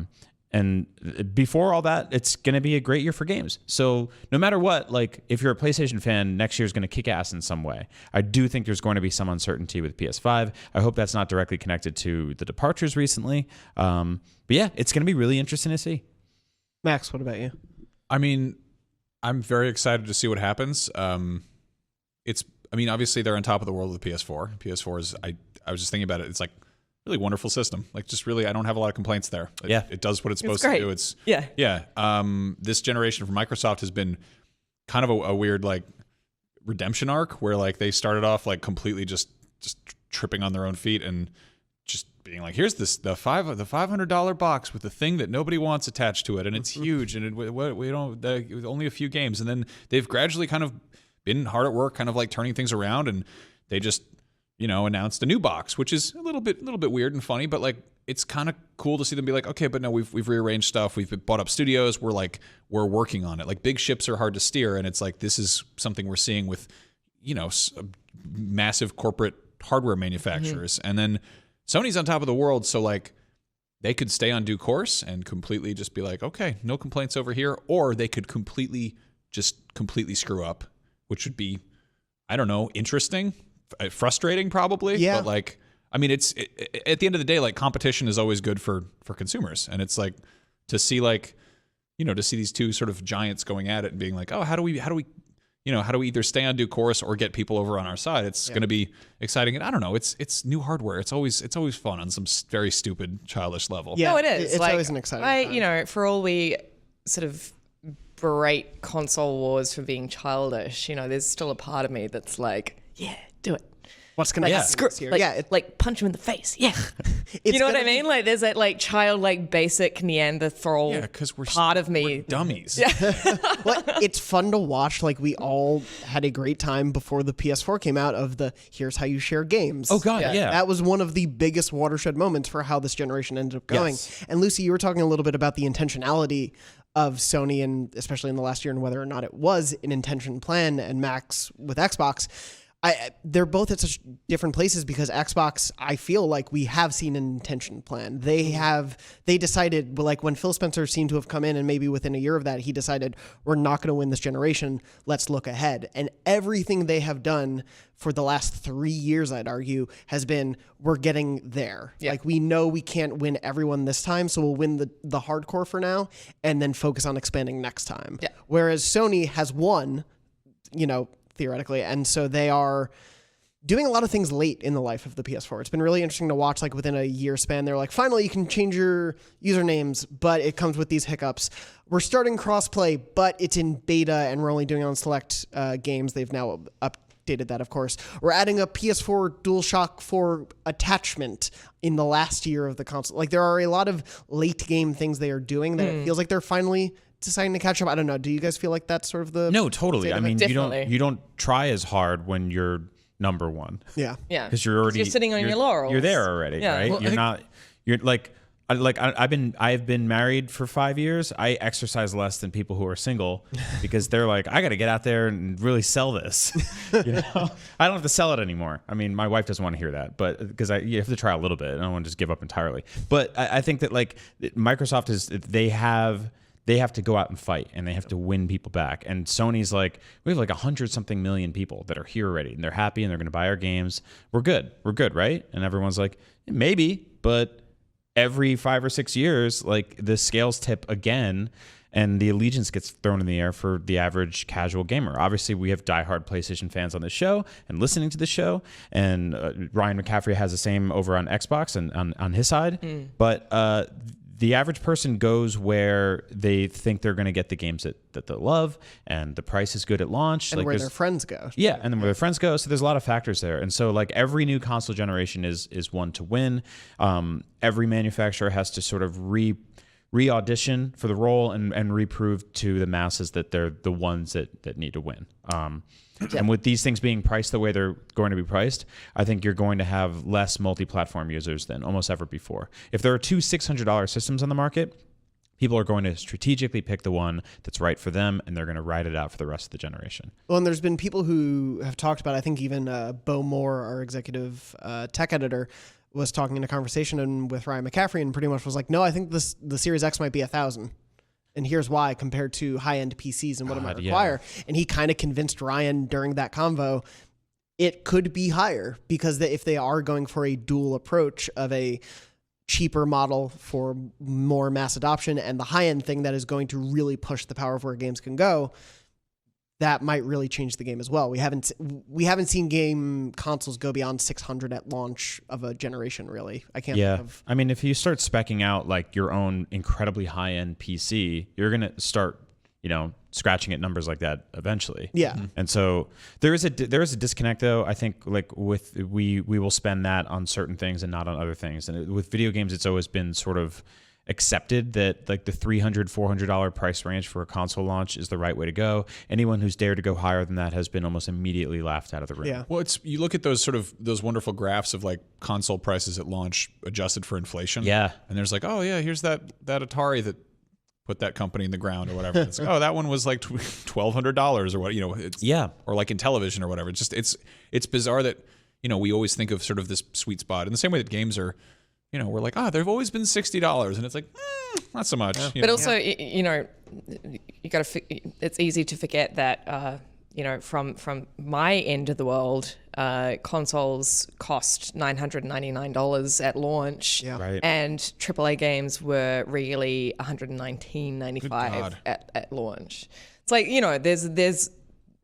And before all that, it's going to be a great year for games. So no matter what, if you're a PlayStation fan, next year is going to kick ass in some way. I do think there's going to be some uncertainty with PS5. I hope that's not directly connected to the departures recently. But yeah, it's going to be really interesting to see. Max, what about you? I mean, I'm very excited to see what happens. Obviously they're on top of the world with the PS4. PS4 is, I was just thinking about it. It's really wonderful system. Just really, I don't have a lot of complaints there. It does what it's supposed to do. This generation from Microsoft has been kind of a weird redemption arc where they started off completely just tripping on their own feet and just being here's the $500 box with the thing that nobody wants attached to it, and it's huge, and we don't only a few games, and then they've gradually kind of been hard at work, kind of turning things around, and they just announced a new box, which is a little bit weird and funny, but it's kind of cool to see them be okay, but no, we've rearranged stuff, we've bought up studios, we're working on it. Big ships are hard to steer, and it's this is something we're seeing with massive corporate hardware manufacturers, and then Sony's on top of the world, so they could stay on due course and completely just be okay, no complaints over here, or they could completely screw up, which would be, I don't know, interesting. Frustrating probably, but it's at the end of the day, competition is always good for consumers, and it's to see to see these two sort of giants going at it and being oh, how do we how do we either stay on due course or get people over on our side? It's going to be exciting. And I don't know, it's new hardware. It's always fun on some very stupid, childish level. Yeah, No, it is. It's always an exciting time. For all we sort of berate console wars for being childish, there's still a part of me that's like, yeah, do it. What's going to happen Screw, this year? like punch him in the face. Yeah. You know what I mean? Like there's that like childlike basic Neanderthal because we're part of me. we're dummies. Well, it's fun to watch. Like we all had a great time before the PS4 came out of here's how you share games. Oh God, yeah. That was one of the biggest watershed moments for how this generation ended up going. Yes. And Lucy, you were talking a little bit about the intentionality of Sony, and especially in the last year, and whether or not it was an intention plan, and Max with Xbox. They're both at such different places because Xbox, I feel like we have seen an intention plan. They decided, like when Phil Spencer seemed to have come in, and maybe within a year of that, he decided we're not going to win this generation. Let's look ahead. And everything they have done for the last 3 years, I'd argue, has been we're getting there. Yeah. Like we know we can't win everyone this time, so we'll win the hardcore for now, and then focus on expanding next time. Yeah. Whereas Sony has won, theoretically, and so they are doing a lot of things late in the life of the PS4. It's been really interesting to watch, like within a year span, they're like, finally you can change your usernames, but it comes with these hiccups. We're starting crossplay, but it's in beta and we're only doing it on select games. They've now updated that, of course. We're adding a PS4 DualShock 4 attachment in the last year of the console. Like there are a lot of late game things they are doing that it feels like they're finally deciding to catch up. I don't know. Do you guys feel like that's sort of the... No, totally. I mean, Definitely. you don't try as hard when you're number one. Yeah. Yeah. Because you're sitting on your laurels. You're there already, Yeah. right? Well, I've been married for 5 years. I exercise less than people who are single because they're like, I got to get out there and really sell this. I don't have to sell it anymore. I mean, my wife doesn't want to hear that, but because you have to try a little bit. I don't want to just give up entirely. But I think that like Microsoft they have to go out and fight, and they have to win people back. And Sony's like, we have like 100-something million people that are here already, and they're happy, and they're going to buy our games. We're good, right? And everyone's like, maybe, but every 5 or 6 years, like the scales tip again, and the allegiance gets thrown in the air for the average casual gamer. Obviously, we have diehard PlayStation fans on this show and listening to the show, and Ryan McCaffrey has the same over on Xbox and on his side. But the average person goes where they think they're going to get the games that they love, and the price is good at launch. And like where their friends go. Yeah, and then where their friends go. So there's a lot of factors there. And so like every new console generation is one to win. Every manufacturer has to sort of re-audition for the role and reprove to the masses that they're the ones that need to win. And with these things being priced the way they're going to be priced, I think you're going to have less multi-platform users than almost ever before. If there are two $600 systems on the market, people are going to strategically pick the one that's right for them, and they're going to ride it out for the rest of the generation. Well, and there's been people who have talked about, I think even Bo Moore, our executive tech editor, was talking in a conversation with Ryan McCaffrey and pretty much was like, no, I think the Series X might be $1,000. And here's why compared to high-end PCs and what it might require. Yeah. And he kind of convinced Ryan during that convo it could be higher because if they are going for a dual approach of a cheaper model for more mass adoption and the high-end thing that is going to really push the power of where games can go, that might really change the game as well. We haven't seen game consoles go beyond 600 at launch of a generation, really. I can't think of... I mean, if you start speccing out like your own incredibly high-end PC, you're going to start, scratching at numbers like that eventually. Yeah. And so there is a disconnect though. I think like with we will spend that on certain things and not on other things. And with video games, it's always been sort of accepted that like the $300, $400 price range for a console launch is the right way to go. Anyone who's dared to go higher than that has been almost immediately laughed out of the room. Yeah. Well, you look at those wonderful graphs of like console prices at launch adjusted for inflation. Yeah. And there's like, oh yeah, here's that Atari that put that company in the ground or whatever. It's like, oh, that one was like $1,200 or what, or like in television or whatever. It's just, it's bizarre that, we always think of sort of this sweet spot in the same way that games are, we're like, they've always been $60, and it's like, not so much. But also, you got to. It's easy to forget that, from my end of the world, consoles cost $999 at launch, Right. and AAA games were really $119.95 at launch. It's like there's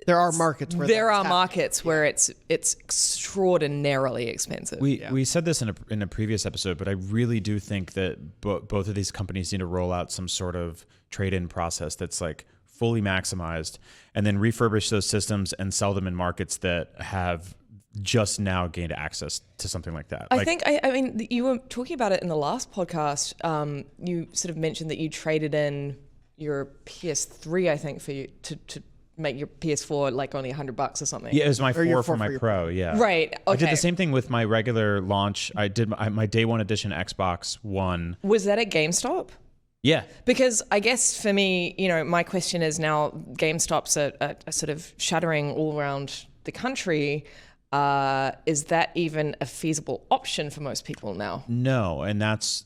There are markets where there are that's markets where it's extraordinarily expensive. We said this in a previous episode, but I really do think that both of these companies need to roll out some sort of trade-in process that's like fully maximized, and then refurbish those systems and sell them in markets that have just now gained access to something like that. I think, I mean, you were talking about it in the last podcast. You sort of mentioned that you traded in your PS3, I think, for you to make your PS4 like only $100 or something. Yeah, it was my your 4 for my Pro. Yeah, Right. Okay. I did the same thing with my regular launch. I did my day one edition Xbox One. Was that at GameStop? Yeah. Because I guess for me, my question is now GameStops are sort of shuttering all around the country. Is that even a feasible option for most people now? No, and that's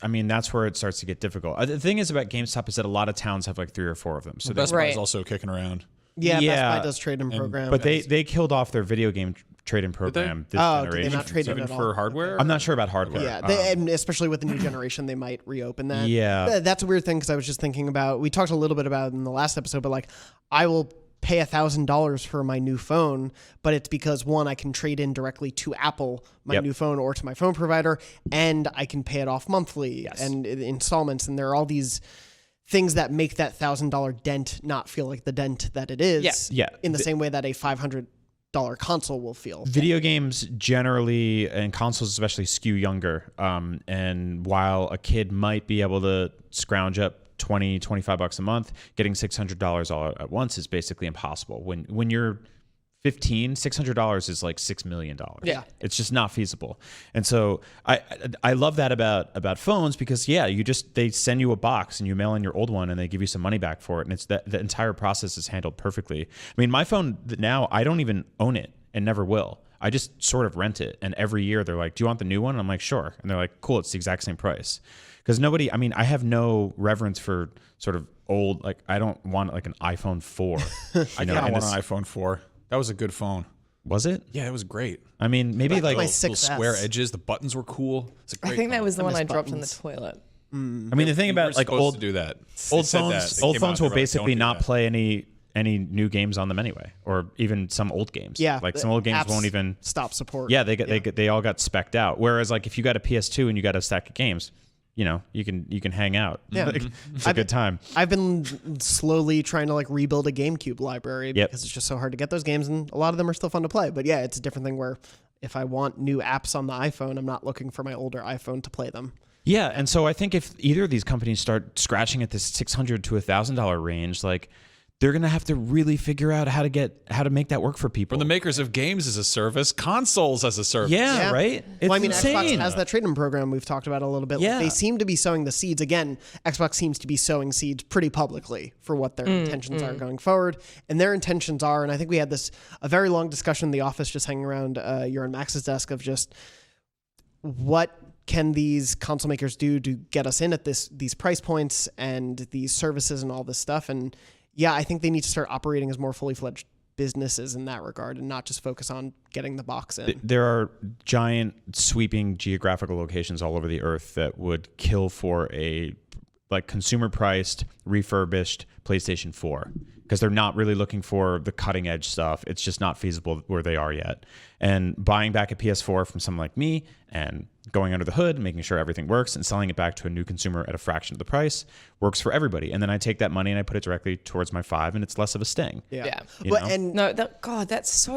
where it starts to get difficult. The thing is about GameStop is that a lot of towns have like 3 or 4 of them. So Best Buy is Right. also kicking around. Yeah, Yeah. Best Buy does trade-in program. but they killed off their video game trade-in program this Oh, did they generation. not trade in Even at all? for hardware? I'm not sure about hardware. Yeah, and especially with the new generation, they might reopen that. Yeah. That's a weird thing because I was just thinking about, we talked a little bit about it in the last episode, but like I will pay $1,000 for my new phone, but it's because one, I can trade in directly to Apple, my Yep. new phone, or to my phone provider, and I can pay it off monthly and in installments. And there are all these things that make that $1,000 dent not feel like the dent that it is. Yeah. In the same way that a $500 console will feel. Video games generally, and consoles especially, skew younger. And while a kid might be able to scrounge up $20-25 a month, getting $600 all at once is basically impossible. When you're 15, $600 is like $6 million. Yeah. It's just not feasible. And so I love that about phones because they send you a box and you mail in your old one and they give you some money back for it. And it's that the entire process is handled perfectly. I mean, my phone now, I don't even own it and never will. I just sort of rent it. And every year they're like, do you want the new one? And I'm like, sure. And they're like, cool. It's the exact same price. Because I have no reverence for sort of old, like I don't want like an iPhone 4. I kind of want an iPhone 4. That was a good phone. Was it? Yeah, it was great. I mean, maybe like my Little 6S. square edges. The buttons were cool. It's a great I think that phone. was the one I miss dropped in the buttons. toilet. I mean, the thing We about were like supposed old to do that. old They said that. phones, They old came out, phones they will were like, basically "Don't do not that." play any new games on them anyway, or even some old games. Yeah. like some old games apps won't even. stop support. Yeah, they all got specced out. Whereas like if you got a PS2 and you got a stack of games, you can hang out. Yeah. Like, it's a good time. I've been slowly trying to like rebuild a GameCube library Yep. because it's just so hard to get those games, and a lot of them are still fun to play. But yeah, it's a different thing where if I want new apps on the iPhone, I'm not looking for my older iPhone to play them. Yeah, and so I think if either of these companies start scratching at this $600 to $1,000 range, like they're gonna have to really figure out how to make that work for people. From the makers of games as a service, consoles as a service. yeah, right. It's Well, I mean, insane. Xbox has that trade-in program we've talked about a little bit. Yeah. They seem to be sowing the seeds. Again, Xbox seems to be sowing seeds pretty publicly for what their intentions are going forward. And their intentions are, and I think we had a very long discussion in the office just hanging around your and Max's desk of just what can these console makers do to get us in at these price points and these services and all this stuff. And yeah, I think they need to start operating as more fully fledged businesses in that regard and not just focus on getting the box in. There are giant sweeping geographical locations all over the earth that would kill for a like consumer priced refurbished PlayStation 4 because they're not really looking for the cutting edge stuff. It's just not feasible where they are yet. And buying back a PS4 from someone like me and going under the hood, making sure everything works and selling it back to a new consumer at a fraction of the price works for everybody. And then I take that money and I put it directly towards my 5 and it's less of a sting. Yeah. But, know? and No, that's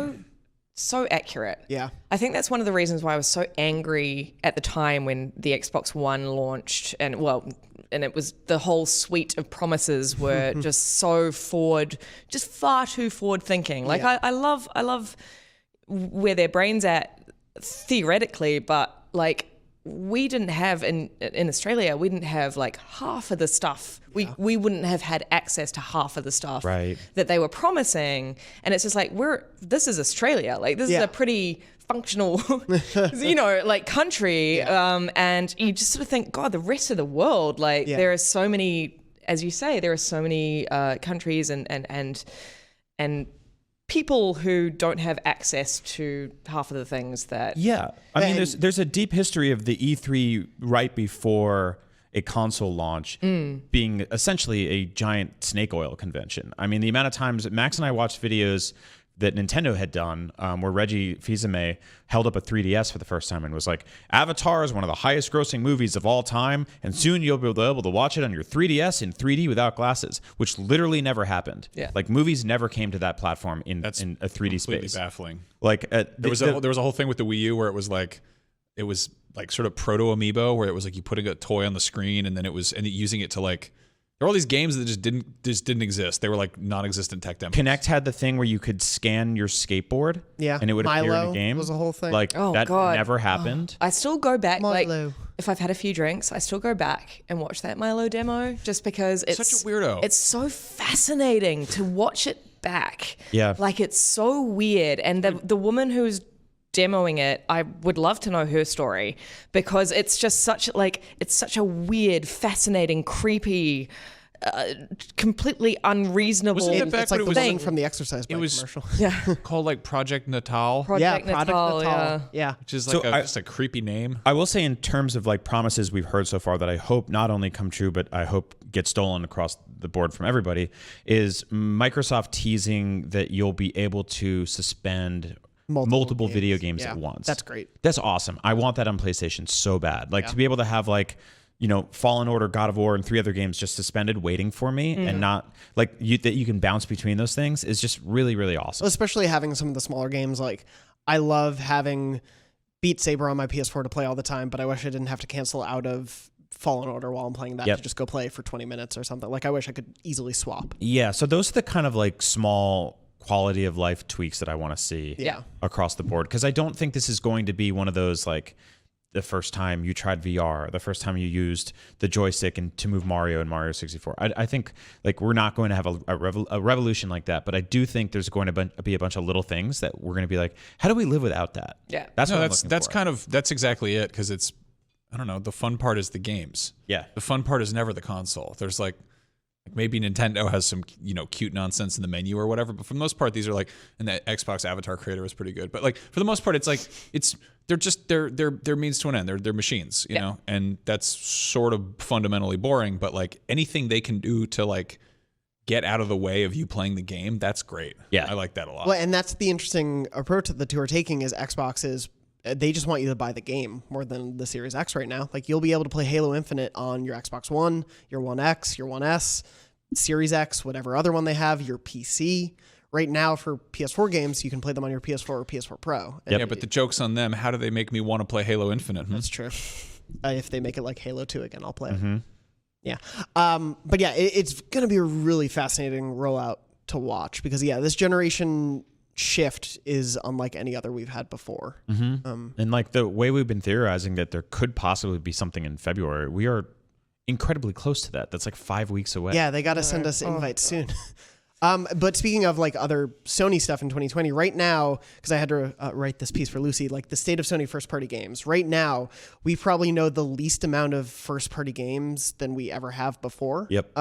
so accurate. yeah. I think that's one of the reasons why I was so angry at the time when the Xbox One launched, and it was the whole suite of promises were just so just far too forward thinking. Like Yeah. I love where their brain's at theoretically, but like we didn't have in Australia, we didn't have like half of the stuff. We wouldn't have had access to half of the stuff Right. that they were promising. And it's just like this is Australia. Like this is Yeah. a pretty functional, like country. And you just sort of think, God, the rest of the world, like Yeah. there are so many, as you say, there are so many countries and people who don't have access to half of the things that. Yeah. I mean, there's a deep history of the E3 right before a console launch being essentially a giant snake oil convention. I mean, the amount of times Max and I watched videos that Nintendo had done, where Reggie Fils-Aimé held up a 3DS for the first time and was like, Avatar is one of the highest grossing movies of all time, and soon you'll be able to watch it on your 3DS in 3D without glasses, which literally never happened. Yeah. Like, movies never came to that platform in a 3D Completely space. baffling. Like, There was a whole thing with the Wii U where it was like sort of proto Amiibo, where it was like you putting a toy on the screen and then using it to like. There were all these games that just didn't exist. They were like non-existent tech demos. Kinect had the thing where you could scan your skateboard, Yeah. and it would appear in Milo the game. was a whole thing. Like, Oh, that God. never happened. I still go back, like, Milo. if I've had a few drinks, I still go back and watch that Milo demo just because it's Such a weirdo. It's so fascinating to watch it back. Yeah. Like, it's so weird. And the woman who's demoing it, I would love to know her story, because it's just such a weird, fascinating, creepy, completely unreasonable Wasn't it back It's like when the it was thing from the exercise bike was- commercial. Yeah. called like Project Natal, Project Product Natal, Natal. Yeah. which is So like just a creepy name. I will say, in terms of like promises we've heard so far that I hope not only come true, but I hope get stolen across the board from everybody, is Microsoft teasing that you'll be able to suspend multiple video games Yeah. at once. That's great. That's awesome. I want that on PlayStation so bad. Like, to be able to have like, you know, Fallen Order, God of War, and 3 other games just suspended waiting for me, and not like that you can bounce between those things is just really, really awesome. Especially having some of the smaller games. Like, I love having Beat Saber on my PS4 to play all the time, but I wish I didn't have to cancel out of Fallen Order while I'm playing that to just go play for 20 minutes or something. Like, I wish I could easily swap. Yeah, so those are the kind of like small quality of life tweaks that I want to see across the board, because I don't think this is going to be one of those like the first time you tried VR, the first time you used the joystick and to move Mario in Mario 64. I think like we're not going to have a revolution like that, but I do think there's going to be a bunch of little things that we're going to be like, how do we live without that? Yeah. That's what I'm that's looking for. that's exactly it, because it's, I don't know, the fun part is the games. Yeah. The fun part is never the console. There's like maybe Nintendo has some, you know, cute nonsense in the menu or whatever, but for the most part, these are like, and that Xbox Avatar creator was pretty good. But like for the most part, it's like they're means to an end. They're machines, you know, and that's sort of fundamentally boring. But like anything they can do to like get out of the way of you playing the game, that's great. Yeah. I like that a lot. Well, and that's the interesting approach that the two are taking is Xbox is they just want you to buy the game more than the Series X right now. Like, you'll be able to play Halo Infinite on your Xbox One, your One X, your One S, Series X, whatever other one they have, your PC. Right now for PS4 games, you can play them on your PS4 or PS4 Pro. And Yeah, but the joke's on them. How do they make me want to play Halo Infinite? That's true. If they make it like Halo 2 again, I'll play it. Yeah. But yeah, it's going to be a really fascinating rollout to watch because, yeah, this generation shift is unlike any other we've had before. And like the way we've been theorizing that there could possibly be something in February, we are incredibly close to that. That's like 5 weeks away. Yeah, they got to send us invites soon. But speaking of like other Sony stuff in 2020, right now, because I had to write this piece for Lucy, like the state of Sony first party games. Right now, we probably know the least amount of first party games than we ever have before. Yep.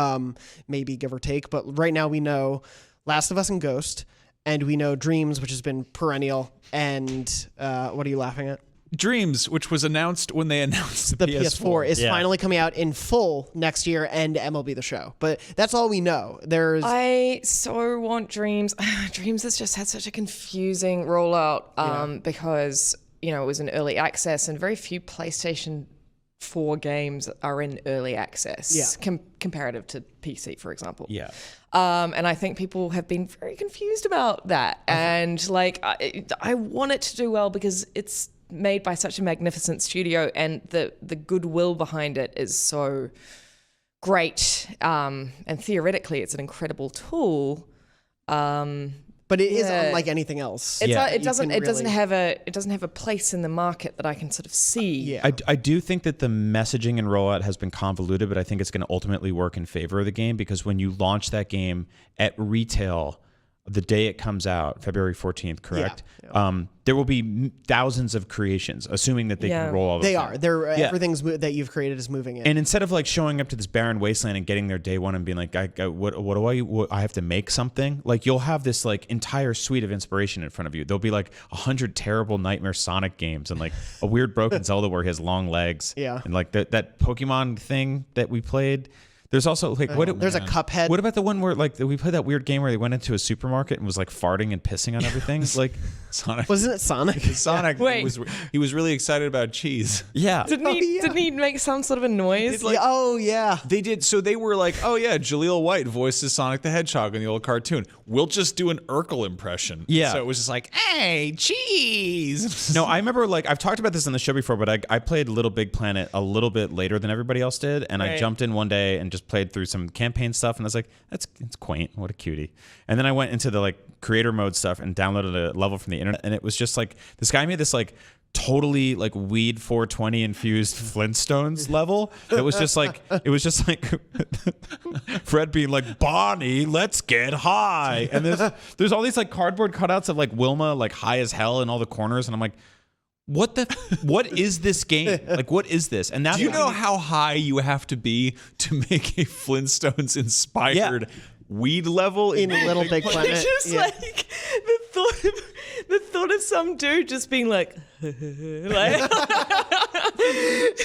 Maybe give or take. But right now we know Last of Us and Ghost, and we know Dreams, which has been perennial. And what are you laughing at? Dreams, which was announced when they announced The PS4 is Yeah. finally coming out in full next year, and MLB The Show. But that's all we know. There's I so want Dreams. Dreams has just had such a confusing rollout because, you know, it was in early access and very few PlayStation 4 games are in early access comparative to PC, for example. Yeah. And I think people have been very confused about that. And like, I want it to do well because it's made by such a magnificent studio and the goodwill behind it is so great. And theoretically, it's an incredible tool. But it is unlike anything else. It You doesn't can really- have a place in the market that I can sort of see. Yeah. I do think that the messaging and rollout has been convoluted, but I think it's going to ultimately work in favor of the game because when you launch that game at retail, the day it comes out, February 14th, correct? There will be thousands of creations, assuming that they can roll all those They out. are. They're everything's that you've created is moving in. And instead of like showing up to this barren wasteland and getting there day one and being like, what I have to make something, like you'll have this like entire suite of inspiration in front of you. There'll be like 100 terrible Nightmare Sonic games and like a weird broken Zelda where he has long legs. Yeah. And like that Pokemon thing that we played. There's also like There's a Cuphead. What about the one where like we played that weird game where they went into a supermarket and was like farting and pissing on everything? Like Sonic. Wasn't it Sonic? Sonic Wait. he was really excited about cheese. yeah. Didn't he make some sort of a noise? Yeah, oh yeah. They did. So they were like, oh yeah, Jaleel White voices Sonic the Hedgehog in the old cartoon. We'll just do an Urkel impression. Yeah. So it was just like, hey, cheese. No, I remember like I've talked about this on the show before, but I played Little Big Planet a little bit later than everybody else did, and I Right. jumped in one day and just played through some campaign stuff, and I was like, it's quaint, what a cutie. And then I went into the like creator mode stuff and downloaded a level from the internet, and it was just like this guy made this like totally like weed 420 infused Flintstones level. It was just like Fred being like, Bonnie, let's get high. And there's all these like cardboard cutouts of like Wilma like high as hell in all the corners, and I'm like, what is this game? Like, what is this? And that's Do you know how high you have to be to make a Flintstones inspired weed level In Little Big Planet. Just Yeah. like the thought of some dude just being like, like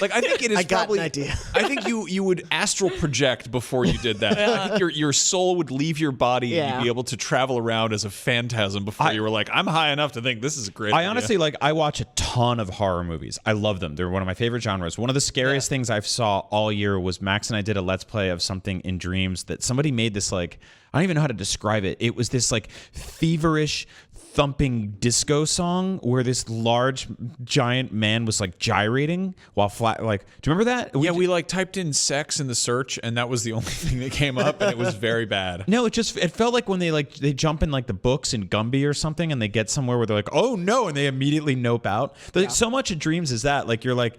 Like I think it is I got probably. an idea. I think you would astral project before you did that. I think your soul would leave your body and Yeah. you'd be able to travel around as a phantasm before you were like, I'm high enough to think this is a great. I idea. honestly like I watch a ton of horror movies. I love them. They're one of my favorite genres. One of the scariest things I've saw all year was Max and I did a let's play of something in dreams that somebody made this like I don't even know how to describe it. It was this like feverish thumping disco song where this large giant man was like gyrating while flat like do you remember that? We like typed in sex in the search and that was the only thing that came up and it was very bad. No, it felt like when they jump in like the books in Gumby or something and they get somewhere where they're like, oh no, and they immediately nope out. Like, so much of dreams is that like you're like,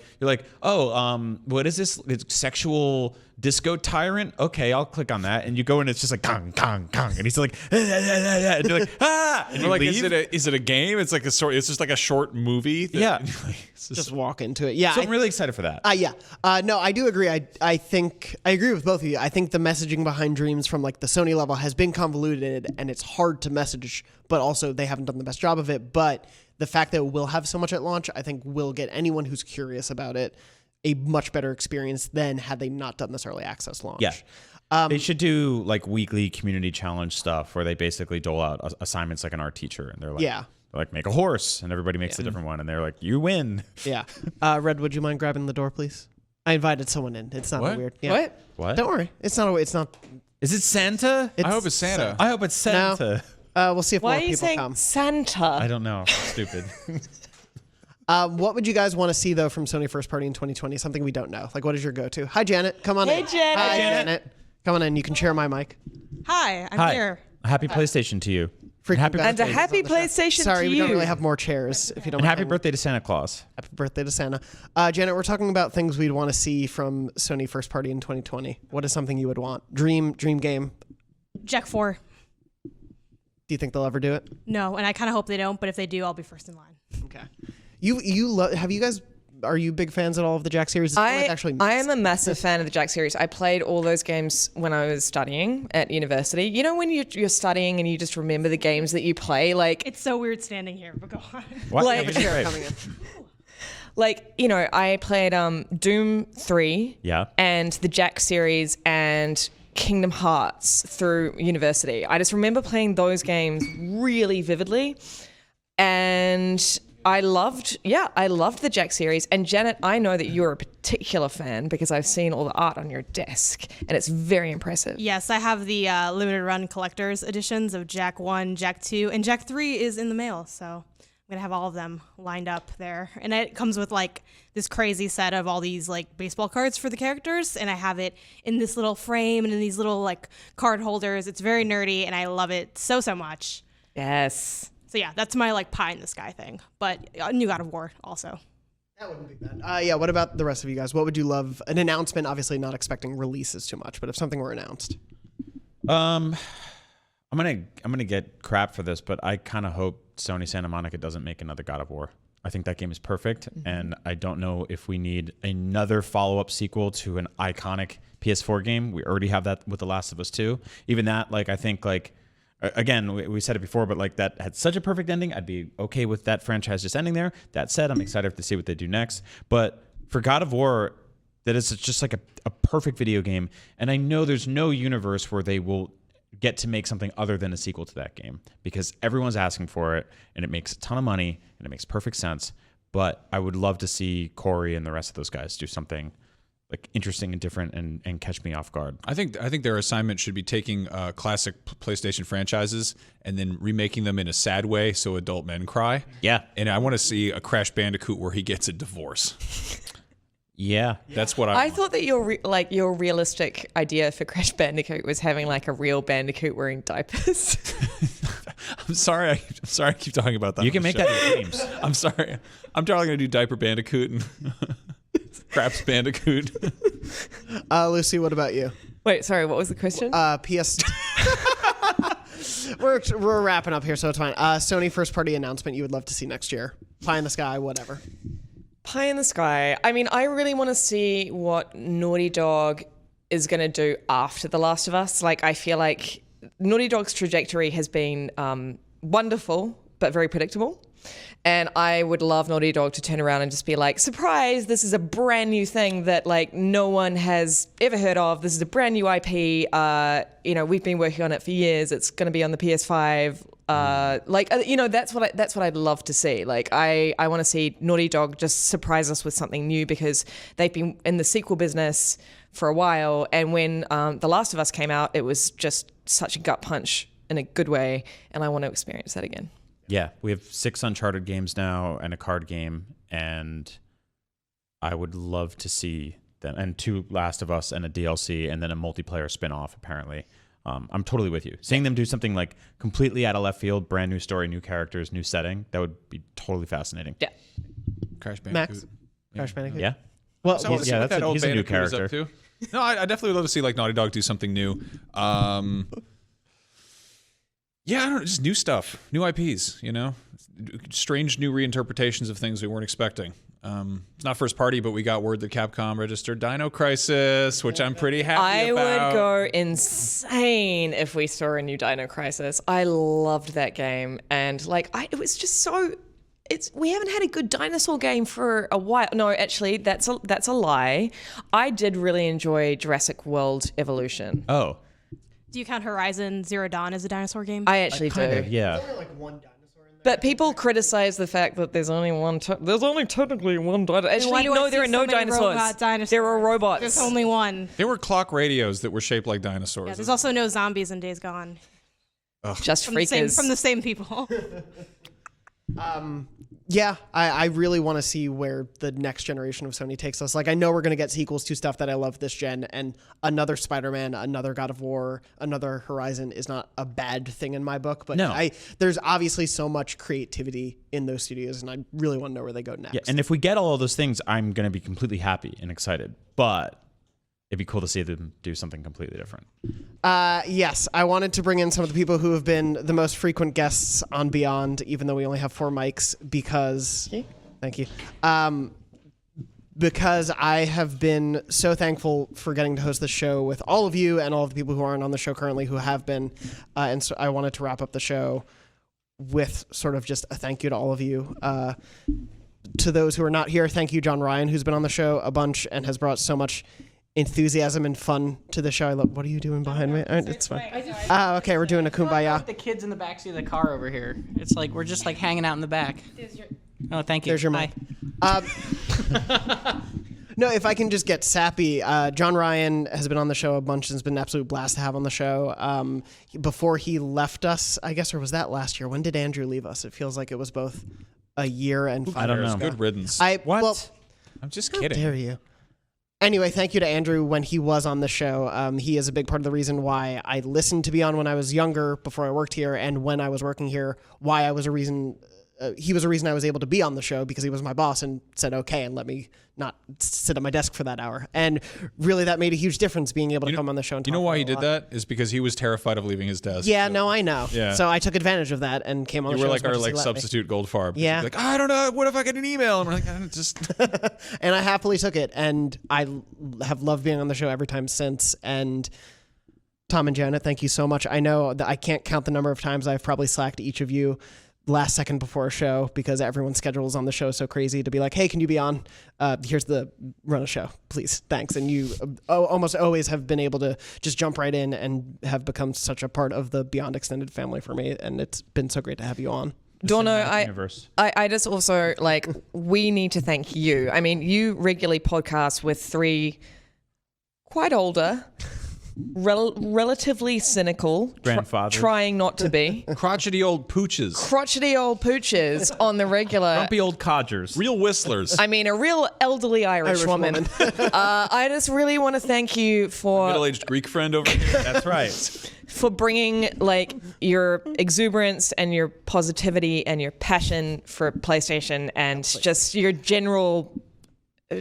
oh, what is this? It's sexual disco tyrant. Okay, I'll click on that, and you go and it's just like gong gong gong, and he's like, and you're like, ah, and We're you like, leave. is it a game? It's like a sort. It's just like a short movie. Yeah. It's just- Just walk into it. Yeah. So I'm really excited for that. Yeah. No, I do agree. I think I agree with both of you. I think the messaging behind Dreams from like the Sony level has been convoluted and it's hard to message, but also they haven't done the best job of it. But the fact that we'll have so much at launch, I think will get anyone who's curious about it a much better experience than had they not done this early access launch. Yeah. They should do like weekly community challenge stuff where they basically dole out assignments like an art teacher, and they're like, Yeah. make a horse, and everybody makes a different one, and they're like, you win. Yeah. Red, would you mind grabbing the door, please? I invited someone in. It's not What? weird. Yeah. What? Don't worry. It's not. Is it Santa? I hope it's Santa. I hope it's Santa. We'll see if why more are you people saying come. Santa? I don't know. Stupid. What would you guys want to see though from Sony first party in 2020? Something we don't know. Like, what is your go-to? Hi, Janet. Come on in. Hey, Janet. Hi, Hi, Janet. Come on in. You can share my mic. Hi, I'm Hi. here. Happy PlayStation to you. Freaking Happy best And a ladies happy on the show. PlayStation Sorry, to we don't you. really have more chairs. If you don't. And happy mind. birthday to Santa Claus. Happy birthday to Santa. Janet, we're talking about things we'd want to see from Sony first party in 2020. What is something you would want? Dream game. Jack 4. Do you think they'll ever do it? No, and I kind of hope they don't, but if they do, I'll be first in line. Okay. Have you guys? Are you big fans at all of the Jack series? It's one I've actually I missed. am a massive fan of the Jack series. I played all those games when I was studying at university. You know when you're studying and you just remember the games that you play? Like, It's so weird standing here, but go on. What? Like- Yeah, but you're right. coming in. like you know, I played Doom 3 Yeah. and the Jack series and Kingdom Hearts through university. I just remember playing those games really vividly. And I loved the Jack series. And Janet, I know that you're a particular fan because I've seen all the art on your desk and it's very impressive. Yes, I have the limited run collector's editions of Jack 1, Jack 2, and Jack 3 is in the mail. So I'm going to have all of them lined up there. And it comes with like this crazy set of all these like baseball cards for the characters. And I have it in this little frame and in these little like card holders. It's very nerdy and I love it so much. Yes. So yeah, that's my like pie in the sky thing. But new God of War also. That wouldn't be bad. Yeah. What about the rest of you guys? What would you love? An announcement. Obviously, not expecting releases too much, but if something were announced. I'm gonna get crap for this, but I kind of hope Sony Santa Monica doesn't make another God of War. I think that game is perfect, and I don't know if we need another follow-up sequel to an iconic PS4 game. We already have that with The Last of Us 2. Even that, like, I think, like, again, we said it before, but like that had such a perfect ending. I'd be okay with that franchise just ending there. That said, I'm excited to see what they do next. But for God of War, that it's just like a perfect video game. And I know there's no universe where they will get to make something other than a sequel to that game because everyone's asking for it and it makes a ton of money and it makes perfect sense. But I would love to see Corey and the rest of those guys do something like interesting and different and catch me off guard. I think their assignment should be taking classic PlayStation franchises and then remaking them in a sad way so adult men cry. Yeah. And I want to see a Crash Bandicoot where he gets a divorce. Yeah. That's what I want. thought that your realistic idea for Crash Bandicoot was having like a real Bandicoot wearing diapers. I'm sorry I keep talking about that. You can make that in games. I'm sorry. I'm totally going to do Diaper Bandicoot and Craps Bandicoot. Lucy, what about you? Wait, sorry, what was the question? PS. We're wrapping up here, so it's fine. Sony first party announcement you would love to see next year. Pie in the sky, whatever. Pie in the sky. I mean, I really want to see what Naughty Dog is going to do after The Last of Us. Like, I feel like Naughty Dog's trajectory has been wonderful, but very predictable. And I would love Naughty Dog to turn around and just be like, surprise, this is a brand new thing that like no one has ever heard of. This is a brand new IP. We've been working on it for years. It's going to be on the PS5. That's what I'd love to see. Like, I want to see Naughty Dog just surprise us with something new because they've been in the sequel business for a while. And when The Last of Us came out, it was just such a gut punch in a good way. And I want to experience that again. Yeah, we have 6 Uncharted games now and a card game, and I would love to see them. And 2 Last of Us and a DLC, and then a multiplayer spin-off, apparently. I'm totally with you. Seeing them do something like completely out of left field, brand new story, new characters, new setting, that would be totally fascinating. Yeah. Crash Bandicoot. Max? Crash Bandicoot? Yeah? Well, So I wanna see what that old he's a new Bandicoot is up character. to. No, I definitely would love to see like Naughty Dog do something new. Yeah, I don't know, just new stuff, new IPs, strange new reinterpretations of things we weren't expecting. It's not first party, but we got word that Capcom registered Dino Crisis, which I'm pretty happy about. I would go insane if we saw a new Dino Crisis. I loved that game, and it was just so. We haven't had a good dinosaur game for a while. No, actually, that's a lie. I did really enjoy Jurassic World Evolution. Oh. Do you count Horizon Zero Dawn as a dinosaur game? I actually do. Yeah. But people criticize the fact that there's only technically one dinosaur. Actually, do I no, there see are no so many dinosaurs. robot dinosaurs? There are robots. There's only one. There were clock radios that were shaped like dinosaurs. Yeah, there's also no zombies in Days Gone. Just From the freakers. same people. Yeah, I really want to see where the next generation of Sony takes us. Like, I know we're going to get sequels to stuff that I love this gen, and another Spider-Man, another God of War, another Horizon is not a bad thing in my book. But No. there's obviously so much creativity in those studios, and I really want to know where they go next. Yeah, and if we get all of those things, I'm going to be completely happy and excited. But it'd be cool to see them do something completely different. Yes, I wanted to bring in some of the people who have been the most frequent guests on Beyond, even though we only have 4 mics, because... Thank you. Because I have been so thankful for getting to host the show with all of you and all of the people who aren't on the show currently who have been. And so I wanted to wrap up the show with sort of just a thank you to all of you. To those who are not here, thank you, John Ryan, who's been on the show a bunch and has brought so much enthusiasm and fun to the show. I love. What are you doing behind me? It's fine. Okay, we're doing a kumbaya. The kids in the backseat of the car over here. It's like we're just like hanging out in the back. Oh, thank you. There's your mic. No, if I can just get sappy, John Ryan has been on the show a bunch and it's been an absolute blast to have on the show. Before he left us, I guess, or was that last year? When did Andrew leave us? It feels like it was both a year and 5 I don't years know. ago. Good riddance. What? Well, I'm just how kidding. dare you? Anyway, thank you to Andrew when he was on the show. He is a big part of the reason why I listened to Beyond when I was younger, before I worked here, and when I was working here, why I was a reason. He was a reason I was able to be on the show because he was my boss and said okay and let me not sit at my desk for that hour. And really, that made a huge difference being able to come on the show. And You know talk why about he it a did lot. that? Is because he was terrified of leaving his desk. Yeah, no, I know. Yeah. So I took advantage of that and came on You the were show. like as much our as he like let me. substitute Goldfarb. Yeah. Like, I don't know. What if I get an email? And we're like, I don't just. And I happily took it, and I have loved being on the show every time since. And Tom and Janet, thank you so much. I know that I can't count the number of times I've probably slacked each of you last second before a show because everyone's schedule is on the show so crazy to be like, hey, can you be on? Here's the run a show, please, thanks. And you almost always have been able to just jump right in and have become such a part of the Beyond Extended family for me, and it's been so great to have you on. Dorno, I just also, like, we need to thank you. I mean, you regularly podcast with three quite older, relatively cynical, Grandfathers. trying not to be, Crotchety old pooches. on the regular. Grumpy old codgers. Real whistlers. I mean, a real elderly Irish woman. I just really want to thank you for Middle-aged Greek friend over here. That's right. for bringing like your exuberance and your positivity and your passion for PlayStation and just your general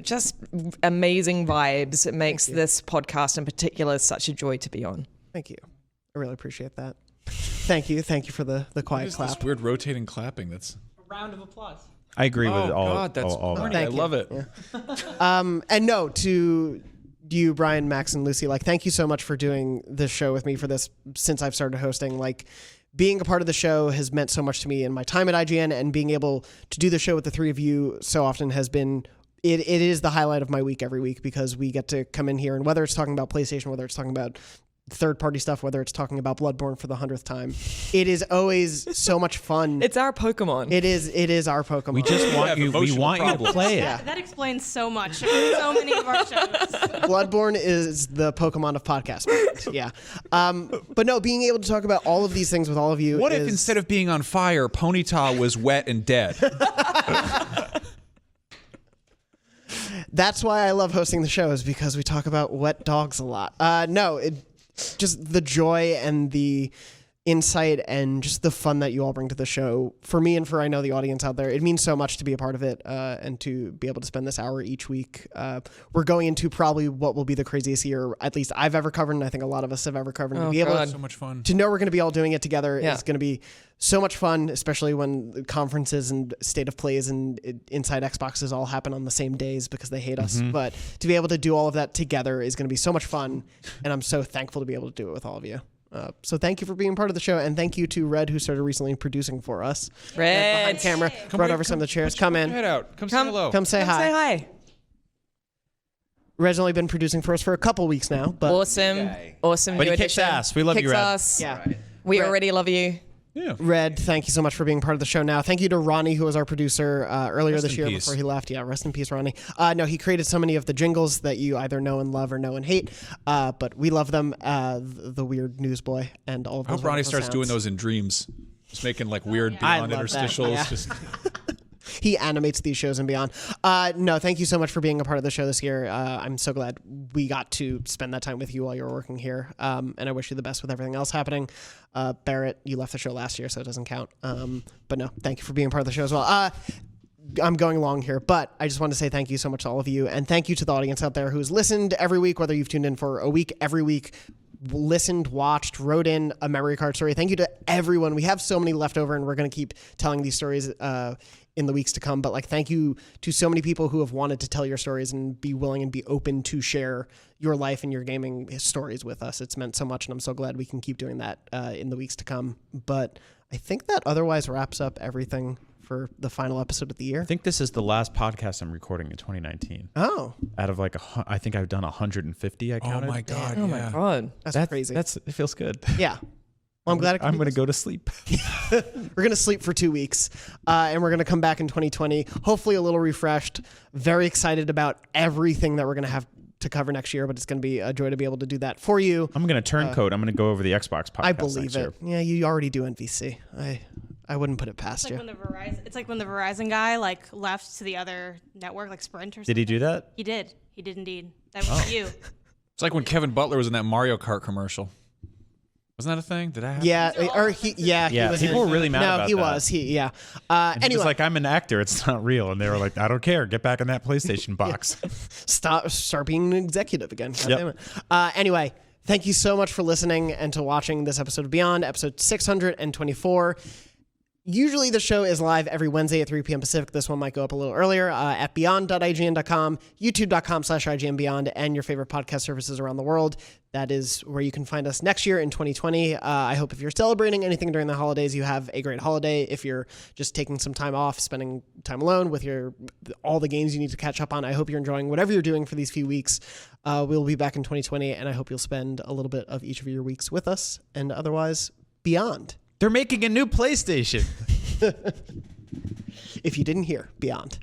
just amazing vibes. It makes this podcast in particular such a joy to be on. Thank you. I really appreciate that. Thank you for the quiet clap. This weird rotating clapping. That's A round of applause. I agree with all. God, that's all funny. that. I Thank you. love it. Yeah. And no, to you, Brian, Max, and Lucy, like, thank you so much for doing this show with me for this since I've started hosting. Like, being a part of the show has meant so much to me in my time at IGN, and being able to do the show with the three of you so often has been, it is the highlight of my week every week, because we get to come in here, and whether it's talking about PlayStation, whether it's talking about third-party stuff, whether it's talking about Bloodborne for the 100th time, it is always so much fun. It's our Pokemon. It is our Pokemon. We just want have you. We emotional want you to problems. play it. That explains so much of so many of our shows. Bloodborne is the Pokemon of podcast. Yeah. But no, being able to talk about all of these things with all of you What is... if instead of being on fire, Ponyta was wet and dead? That's why I love hosting the show, is because we talk about wet dogs a lot. Just the joy and the insight and just the fun that you all bring to the show, for me and for I know the audience out there, it means so much to be a part of it, and to be able to spend this hour each week. We're going into probably what will be the craziest year, at least I've ever covered, and I think a lot of us have ever covered. To be able God. to, So much fun. to know we're going to be all doing it together Yeah. is going to be so much fun, especially when conferences and state of plays and inside Xboxes all happen on the same days because they hate us. But to be able to do all of that together is going to be so much fun, and I'm so thankful to be able to do it with all of you. So thank you for being part of the show, and thank you to Red, who started recently producing for us. Red. Behind camera, brought over some of the chairs. Come in. Head out. Come say hello. Come say hi. Say hi. Red's only been producing for us for a couple weeks now, but Awesome. Awesome. But new he kicks addition. ass. We love you, Kicks Red. ass. yeah. We Red. already love you. Yeah. Red, thank you so much for being part of the show now. Thank you to Ronnie, who was our producer earlier Rest this in year peace. before he left. Yeah, rest in peace, Ronnie. No, he created so many of the jingles that you either know and love or know and hate, but we love them. The weird newsboy and all of I those hope Ronnie wonderful starts sounds. doing those in dreams. Just making like weird I beyond love that, interstitials. yeah. Just He animates these shows and beyond. No, thank you so much for being a part of the show this year. I'm so glad we got to spend that time with you while you were working here. And I wish you the best with everything else happening. Barrett, you left the show last year, so it doesn't count. But no, thank you for being part of the show as well. I'm going long here, but I just want to say thank you so much to all of you. And thank you to the audience out there who's listened every week, whether you've tuned in for a week, every week, listened, watched, wrote in a memory card story. Thank you to everyone. We have so many left over, and we're going to keep telling these stories in the weeks to come. But like, thank you to so many people who have wanted to tell your stories and be willing and be open to share your life and your gaming stories with us. It's meant so much, and I'm so glad we can keep doing that in the weeks to come. But I think that otherwise wraps up everything for the final episode of the year. I think this is the last podcast I'm recording in 2019. Oh, Out of like, I think I've done 150. I oh counted. my god. Oh yeah. my God. that's crazy. It feels good. Yeah. Well, I'm glad I'm going to go to sleep. We're going to sleep for 2 weeks, and we're going to come back in 2020, hopefully a little refreshed, very excited about everything that we're going to have to cover next year, but it's going to be a joy to be able to do that for you. I'm going to turncoat. I'm going to go over the Xbox podcast. I believe next it. year. Yeah, you already do NVC. I wouldn't put it past It's you. like when the Verizon guy like left to the other network, like Sprint or something. Did he do that? He did. He did indeed. That was you. It's like when Kevin Butler was in that Mario Kart commercial. Wasn't that a thing? Did that happen? Yeah, he Yeah, was people in- were really mad no, about he that. was. Yeah. And he Anyway, was like, I'm an actor. It's not real. And they were like, I don't care. Get back in that PlayStation box. start being an executive again. God Yep. damn it. Anyway, thank you so much for listening and to watching this episode of Beyond, episode 624. Usually the show is live every Wednesday at 3 p.m. Pacific. This one might go up a little earlier at beyond.ign.com, youtube.com/IGNBeyond, and your favorite podcast services around the world. That is where you can find us next year in 2020. I hope if you're celebrating anything during the holidays, you have a great holiday. If you're just taking some time off, spending time alone with all the games you need to catch up on, I hope you're enjoying whatever you're doing for these few weeks. We'll be back in 2020, and I hope you'll spend a little bit of each of your weeks with us. And otherwise, beyond. They're making a new PlayStation. If you didn't hear, beyond.